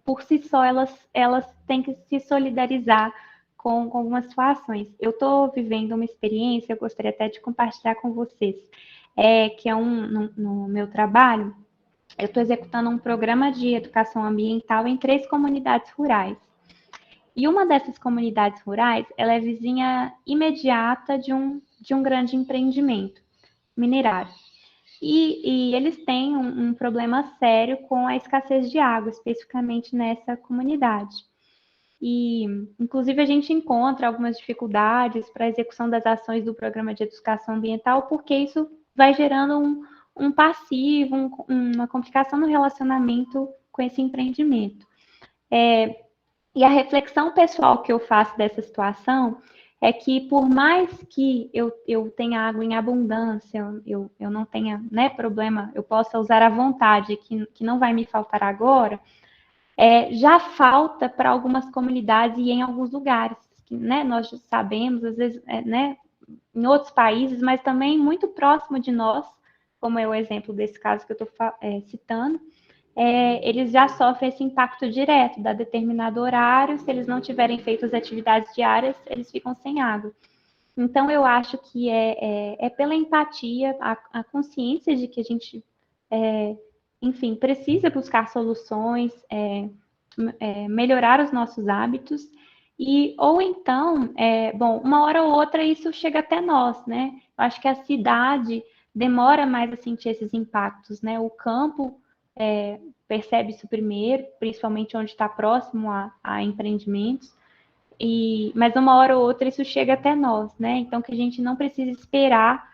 por si só, elas têm que se solidarizar com algumas situações. Eu estou vivendo uma experiência, eu gostaria até de compartilhar com vocês, que é no meu trabalho, eu estou executando um programa de educação ambiental em 3 comunidades rurais. E uma dessas comunidades rurais, ela é vizinha imediata de um grande empreendimento minerário. E eles têm um problema sério com a escassez de água, especificamente nessa comunidade. E, inclusive, a gente encontra algumas dificuldades para a execução das ações do programa de educação ambiental, porque isso vai gerando um passivo, uma complicação no relacionamento com esse empreendimento. E a reflexão pessoal que eu faço dessa situação é que, por mais que eu tenha água em abundância, eu não tenha, problema, eu possa usar à vontade, que não vai me faltar agora, já falta para algumas comunidades e em alguns lugares, que, nós sabemos, às vezes, em outros países, mas também muito próximo de nós, como é o exemplo desse caso que eu estou citando, eles já sofrem esse impacto direto, da determinado horário, se eles não tiverem feito as atividades diárias, eles ficam sem água. Então, eu acho que é pela empatia, a consciência de que a gente, enfim, precisa buscar soluções, melhorar os nossos hábitos, ou então, uma hora ou outra isso chega até nós, né? Eu acho que a cidade demora mais a sentir esses impactos, né? O campo percebe isso primeiro, principalmente onde está próximo a empreendimentos. mas uma hora ou outra isso chega até nós, né? Então que a gente não precisa esperar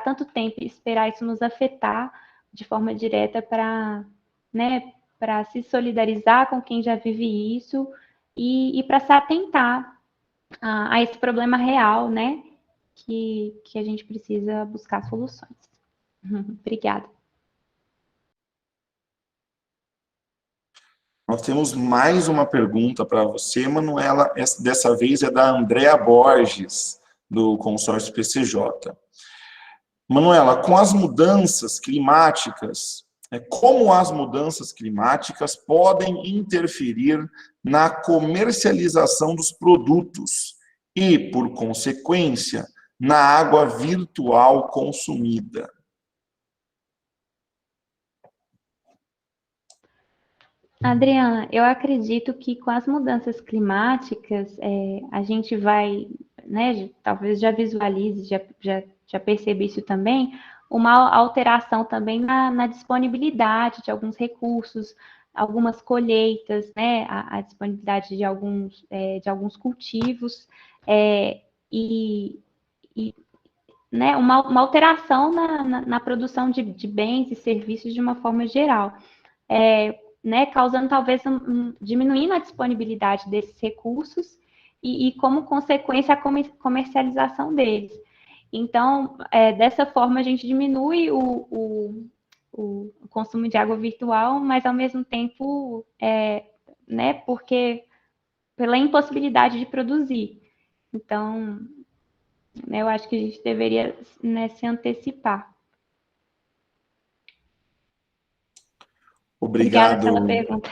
tanto tempo, esperar isso nos afetar de forma direta para, né, para se solidarizar com quem já vive isso e para se atentar a esse problema real, né? Que a gente precisa buscar soluções. Obrigada. Nós temos mais uma pergunta para você, Manuela. Dessa vez é da Andrea Borges, do consórcio PCJ. Manuela, com as mudanças climáticas, como as mudanças climáticas podem interferir na comercialização dos produtos e, por consequência, na água virtual consumida? Adriana, eu acredito que com as mudanças climáticas, a gente vai, né, talvez já visualize, já percebi isso também, uma alteração também na disponibilidade de alguns recursos, algumas colheitas, né, a disponibilidade de alguns cultivos, e né, uma alteração na produção de bens e serviços de uma forma geral. Né, causando talvez diminuindo a disponibilidade desses recursos e como consequência, a comercialização deles. Então, dessa forma, a gente diminui o consumo de água virtual, mas, ao mesmo tempo, né, porque pela impossibilidade de produzir. Então, né, eu acho que a gente deveria, né, se antecipar. Obrigada pela pergunta.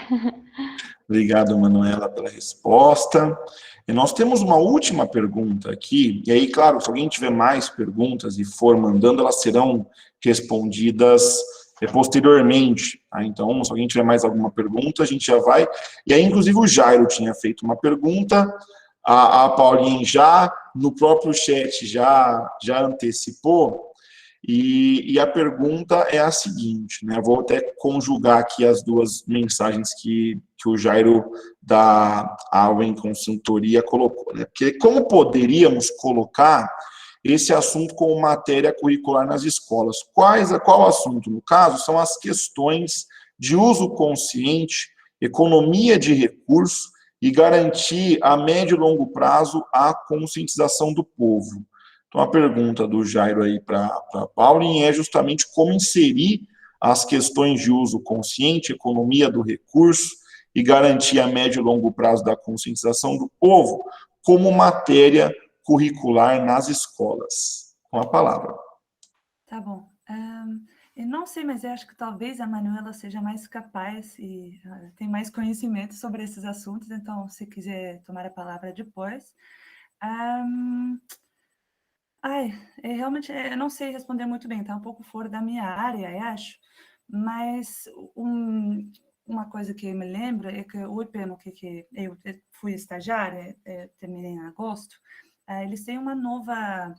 Obrigado, Manuela, pela resposta. E nós temos uma última pergunta aqui, e aí, claro, se alguém tiver mais perguntas e for mandando, elas serão respondidas posteriormente. Tá? Então, se alguém tiver mais alguma pergunta, a gente já vai. E aí, inclusive, o Jairo tinha feito uma pergunta, a Paulinha já, no próprio chat, já antecipou. E a pergunta é a seguinte, né? Vou até conjugar aqui as duas mensagens que o Jairo da Alwen Consultoria colocou, né? Porque como poderíamos colocar esse assunto como matéria curricular nas escolas? Qual assunto? No caso, são as questões de uso consciente, economia de recursos e garantir a médio e longo prazo a conscientização do povo. Então, a pergunta do Jairo aí para a Pauline é justamente como inserir as questões de uso consciente, economia do recurso e garantir a médio e longo prazo da conscientização do povo como matéria curricular nas escolas. Com a palavra. Tá bom. Eu não sei, mas eu acho que talvez a Manuela seja mais capaz e tem mais conhecimento sobre esses assuntos, então, se quiser tomar a palavra depois. Realmente, eu não sei responder muito bem, está um pouco fora da minha área, eu acho, mas uma coisa que eu me lembro é que o IP, no que eu fui estagiária, terminei em agosto, eles têm uma nova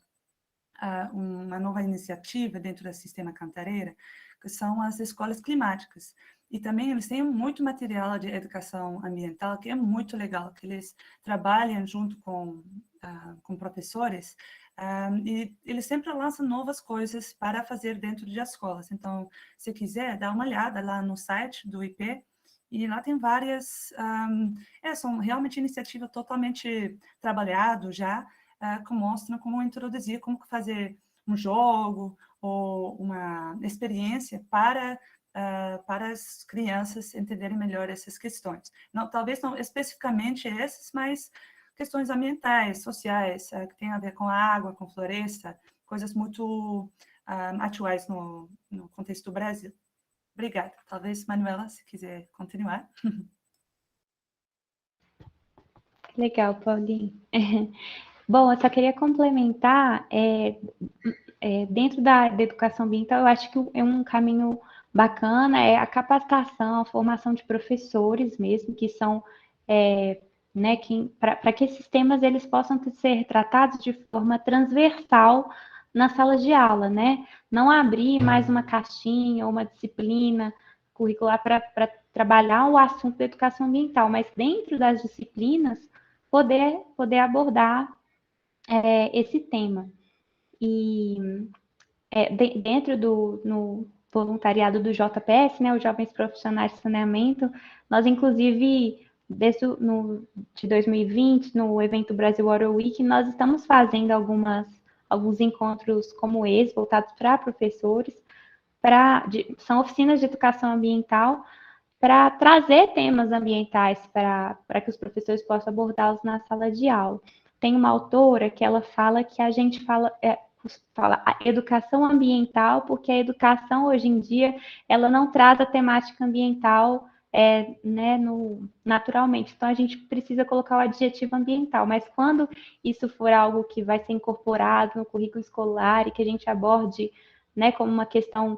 iniciativa dentro do Sistema Cantareira, que são as escolas climáticas. E também eles têm muito material de educação ambiental, que é muito legal, que eles trabalham junto com professores, e eles sempre lançam novas coisas para fazer dentro de escolas. Então, se quiser, dá uma olhada lá no site do IP, e lá tem várias, são realmente iniciativas totalmente trabalhadas já, que mostram como introduzir, como fazer um jogo ou uma experiência para as crianças entenderem melhor essas questões. Não, talvez não especificamente essas, mas questões ambientais, sociais, que tem a ver com a água, com floresta, coisas muito atuais no contexto do Brasil. Obrigada. Talvez, Manuela, se quiser continuar. Legal, Paulinho. Bom, eu só queria complementar, dentro da educação ambiental, eu acho que é um caminho bacana, é a capacitação, a formação de professores mesmo, que são, né, para que esses temas eles possam ser tratados de forma transversal na sala de aula, né? Não abrir mais uma caixinha ou uma disciplina curricular para trabalhar o assunto da educação ambiental, mas dentro das disciplinas, poder abordar esse tema. E dentro no voluntariado do JPS, né, os Jovens Profissionais de Saneamento, nós, inclusive, de 2020, no evento Brasil Water Week, nós estamos fazendo alguns encontros como esse, voltados para professores, são oficinas de educação ambiental, para trazer temas ambientais para que os professores possam abordá-los na sala de aula. Tem uma autora que ela fala que a gente fala a educação ambiental, porque a educação hoje em dia ela não traz a temática ambiental naturalmente. Então a gente precisa colocar o adjetivo ambiental, mas quando isso for algo que vai ser incorporado no currículo escolar e que a gente aborde, né, como uma questão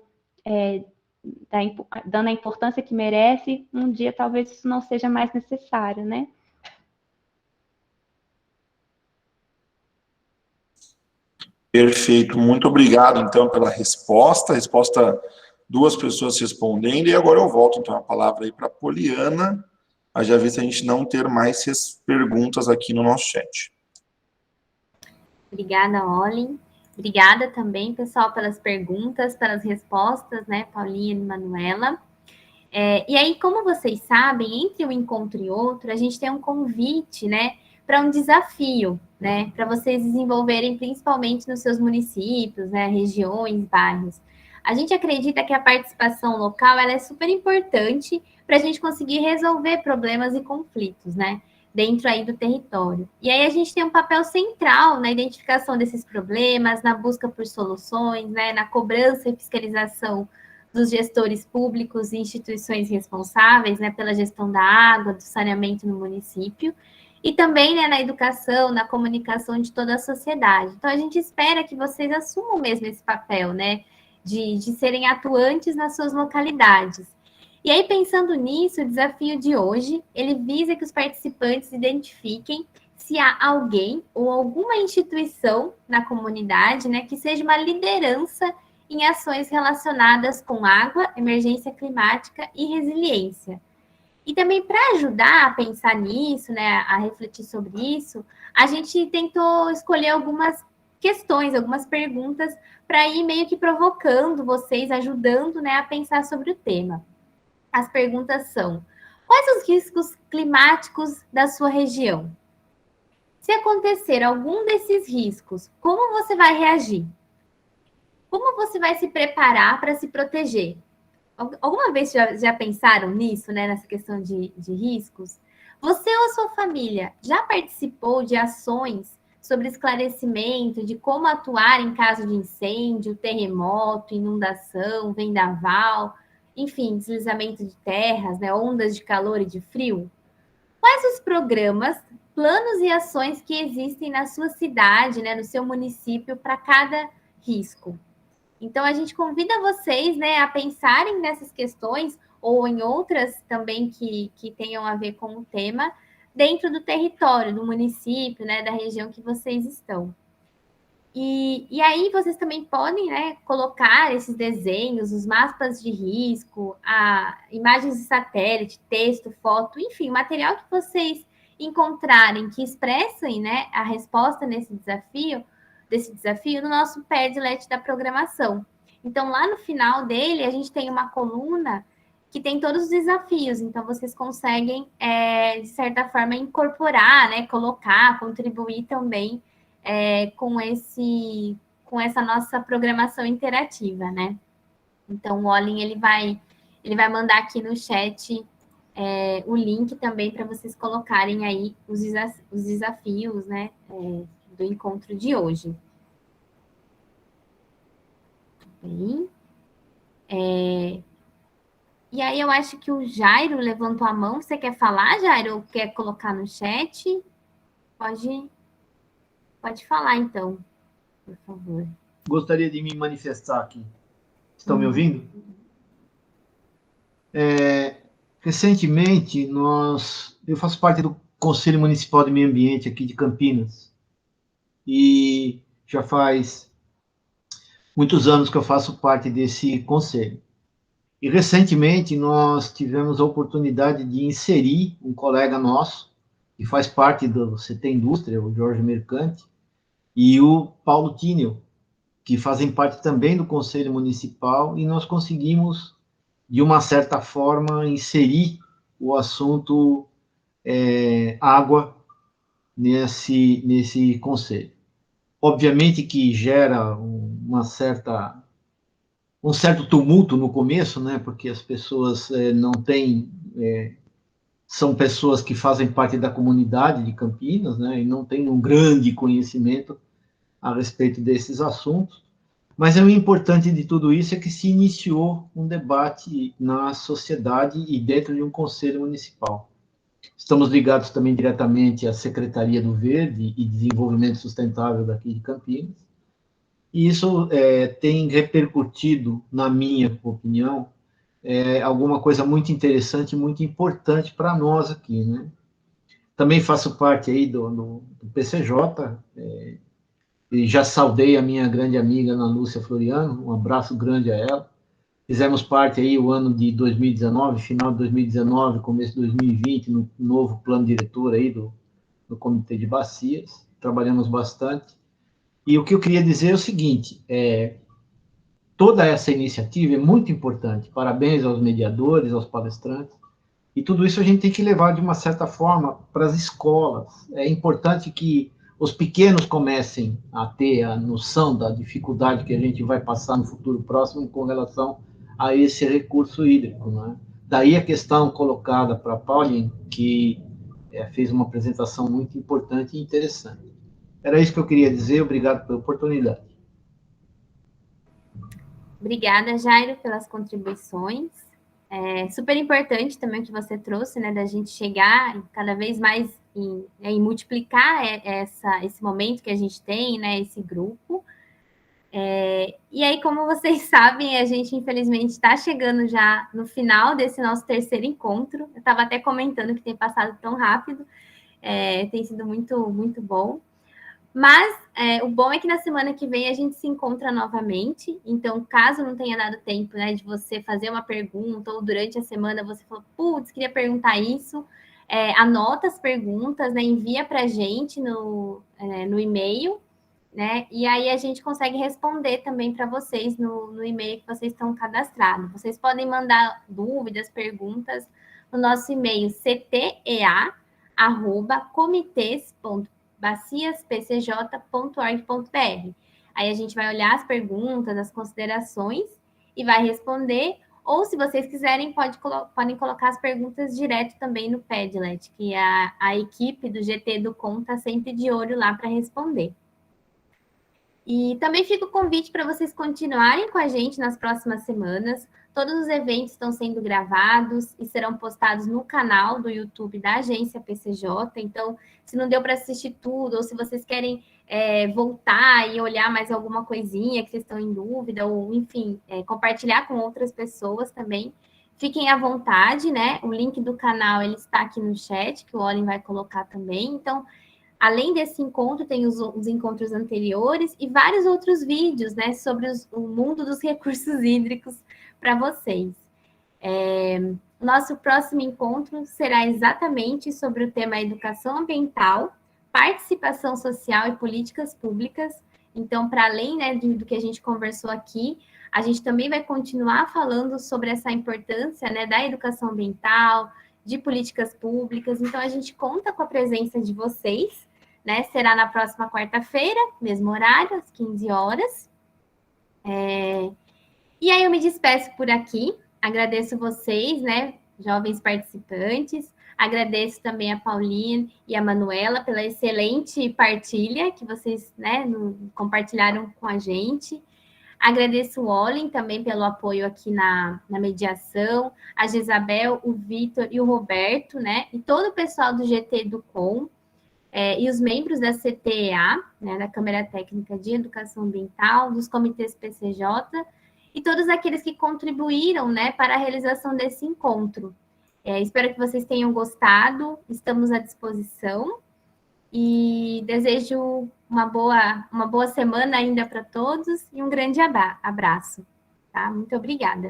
dando a importância que merece, um dia talvez isso não seja mais necessário, né? Perfeito, muito obrigado, então, pela resposta. Duas pessoas respondendo, e agora eu volto, então, a palavra aí para a Poliana, a já ver se a gente não ter mais perguntas aqui no nosso chat. Obrigada, Olin. Obrigada também, pessoal, pelas perguntas, pelas respostas, né, Paulinha e Manuela. E aí, como vocês sabem, entre um encontro e outro, a gente tem um convite, né, para um desafio, né, para vocês desenvolverem principalmente nos seus municípios, né, regiões, bairros. A gente acredita que a participação local ela é super importante para a gente conseguir resolver problemas e conflitos, né, dentro aí do território. E aí a gente tem um papel central na identificação desses problemas, na busca por soluções, né, na cobrança e fiscalização dos gestores públicos e instituições responsáveis, né, pela gestão da água, do saneamento no município, e também, né, na educação, na comunicação de toda a sociedade. Então, a gente espera que vocês assumam mesmo esse papel, né, de serem atuantes nas suas localidades. E aí, pensando nisso, o desafio de hoje, ele visa que os participantes identifiquem se há alguém ou alguma instituição na comunidade, né, que seja uma liderança em ações relacionadas com água, emergência climática e resiliência. E também para ajudar a pensar nisso, né, a refletir sobre isso, a gente tentou escolher algumas questões, algumas perguntas para ir meio que provocando vocês, ajudando, né, a pensar sobre o tema. As perguntas são: quais os riscos climáticos da sua região? Se acontecer algum desses riscos, como você vai reagir? Como você vai se preparar para se proteger? Alguma vez já pensaram nisso, né, nessa questão de riscos? Você ou a sua família já participou de ações sobre esclarecimento de como atuar em caso de incêndio, terremoto, inundação, vendaval, enfim, deslizamento de terras, né, ondas de calor e de frio? Quais os programas, planos e ações que existem na sua cidade, né, no seu município, para cada risco? Então, a gente convida vocês, né, a pensarem nessas questões ou em outras também que tenham a ver com o tema dentro do território, do município, né, da região que vocês estão. E aí vocês também podem, né, colocar esses desenhos, os mapas de risco, imagens de satélite, texto, foto, enfim, material que vocês encontrarem que expressem, né, a resposta desse desafio no nosso Padlet da programação. Então, lá no final dele, a gente tem uma coluna que tem todos os desafios. Então, vocês conseguem, de certa forma, incorporar, né, colocar, contribuir também com essa nossa programação interativa, né? Então, o Olin, ele vai mandar aqui no chat o link também para vocês colocarem aí os desafios, né, do encontro de hoje. Bem, e aí eu acho que o Jairo levantou a mão. Você quer falar, Jairo, ou quer colocar no chat? Pode falar, então, por favor. Gostaria de me manifestar aqui. Estão me ouvindo? Recentemente, eu faço parte do Conselho Municipal de Meio Ambiente aqui de Campinas. E já faz muitos anos que eu faço parte desse conselho. E recentemente nós tivemos a oportunidade de inserir um colega nosso, que faz parte do CT Indústria, o Jorge Mercante, e o Paulo Tinel, que fazem parte também do Conselho Municipal, e nós conseguimos, de uma certa forma, inserir o assunto água nesse conselho. Obviamente que gera um certo tumulto no começo, né, porque as pessoas não têm... são pessoas que fazem parte da comunidade de Campinas, né, e não têm um grande conhecimento a respeito desses assuntos, mas o importante de tudo isso é que se iniciou um debate na sociedade e dentro de um conselho municipal. Estamos ligados também diretamente à Secretaria do Verde e Desenvolvimento Sustentável daqui de Campinas, e isso tem repercutido, na minha opinião, alguma coisa muito interessante, muito importante para nós aqui, né? Também faço parte aí do PCJ, e já saudei a minha grande amiga Ana Lúcia Floriano, um abraço grande a ela. Fizemos parte aí o ano de 2019, final de 2019, começo de 2020, no novo plano diretor aí do Comitê de Bacias, trabalhamos bastante. E o que eu queria dizer é o seguinte, toda essa iniciativa é muito importante, parabéns aos mediadores, aos palestrantes, e tudo isso a gente tem que levar de uma certa forma para as escolas. É importante que os pequenos comecem a ter a noção da dificuldade que a gente vai passar no futuro próximo com relação a esse recurso hídrico, né? Daí a questão colocada para a Pauline, que fez uma apresentação muito importante e interessante. Era isso que eu queria dizer, obrigado pela oportunidade. Obrigada, Jairo, pelas contribuições. Super importante também o que você trouxe, né, da gente chegar cada vez mais em multiplicar esse momento que a gente tem, né, esse grupo. E aí, como vocês sabem, a gente, infelizmente, está chegando já no final desse nosso terceiro encontro. Eu estava até comentando que tem passado tão rápido, tem sido muito, muito bom. Mas o bom é que na semana que vem a gente se encontra novamente. Então, caso não tenha dado tempo, né, de você fazer uma pergunta, ou durante a semana você falou, putz, queria perguntar isso, anota as perguntas, né, envia para a gente no e-mail, né? E aí a gente consegue responder também para vocês no e-mail que vocês estão cadastrados. Vocês podem mandar dúvidas, perguntas no nosso e-mail ctea@comitês.baciaspcj.org.br. Aí a gente vai olhar as perguntas, as considerações e vai responder. Ou, se vocês quiserem, podem colocar as perguntas direto também no Padlet, que a equipe do GT do Com está sempre de olho lá para responder. E também fica o convite para vocês continuarem com a gente nas próximas semanas. Todos os eventos estão sendo gravados e serão postados no canal do YouTube da Agência PCJ. Então, se não deu para assistir tudo, ou se vocês querem voltar e olhar mais alguma coisinha que vocês estão em dúvida, ou, enfim, compartilhar com outras pessoas também, fiquem à vontade, né? O link do canal ele está aqui no chat, que o Olin vai colocar também. Então, além desse encontro, tem os encontros anteriores e vários outros vídeos, né, sobre o mundo dos recursos hídricos para vocês. Nosso próximo encontro será exatamente sobre o tema educação ambiental, participação social e políticas públicas. Então, para além, né, do que a gente conversou aqui, a gente também vai continuar falando sobre essa importância, né, da educação ambiental, de políticas públicas. Então, a gente conta com a presença de vocês, né? Será na próxima quarta-feira, mesmo horário, às 15 horas. E aí eu me despeço por aqui. Agradeço vocês, né, jovens participantes. Agradeço também a Pauline e a Manuela pela excelente partilha que vocês, né, compartilharam com a gente. Agradeço o Olin também pelo apoio aqui na mediação, a Gisabel, o Vitor e o Roberto, né, e todo o pessoal do GT do Com, e os membros da CTEA, né, da Câmara Técnica de Educação Ambiental, dos comitês PCJ, e todos aqueles que contribuíram, né, para a realização desse encontro. Espero que vocês tenham gostado, estamos à disposição, e desejo uma boa semana ainda para todos, e um grande abraço. Tá? Muito obrigada.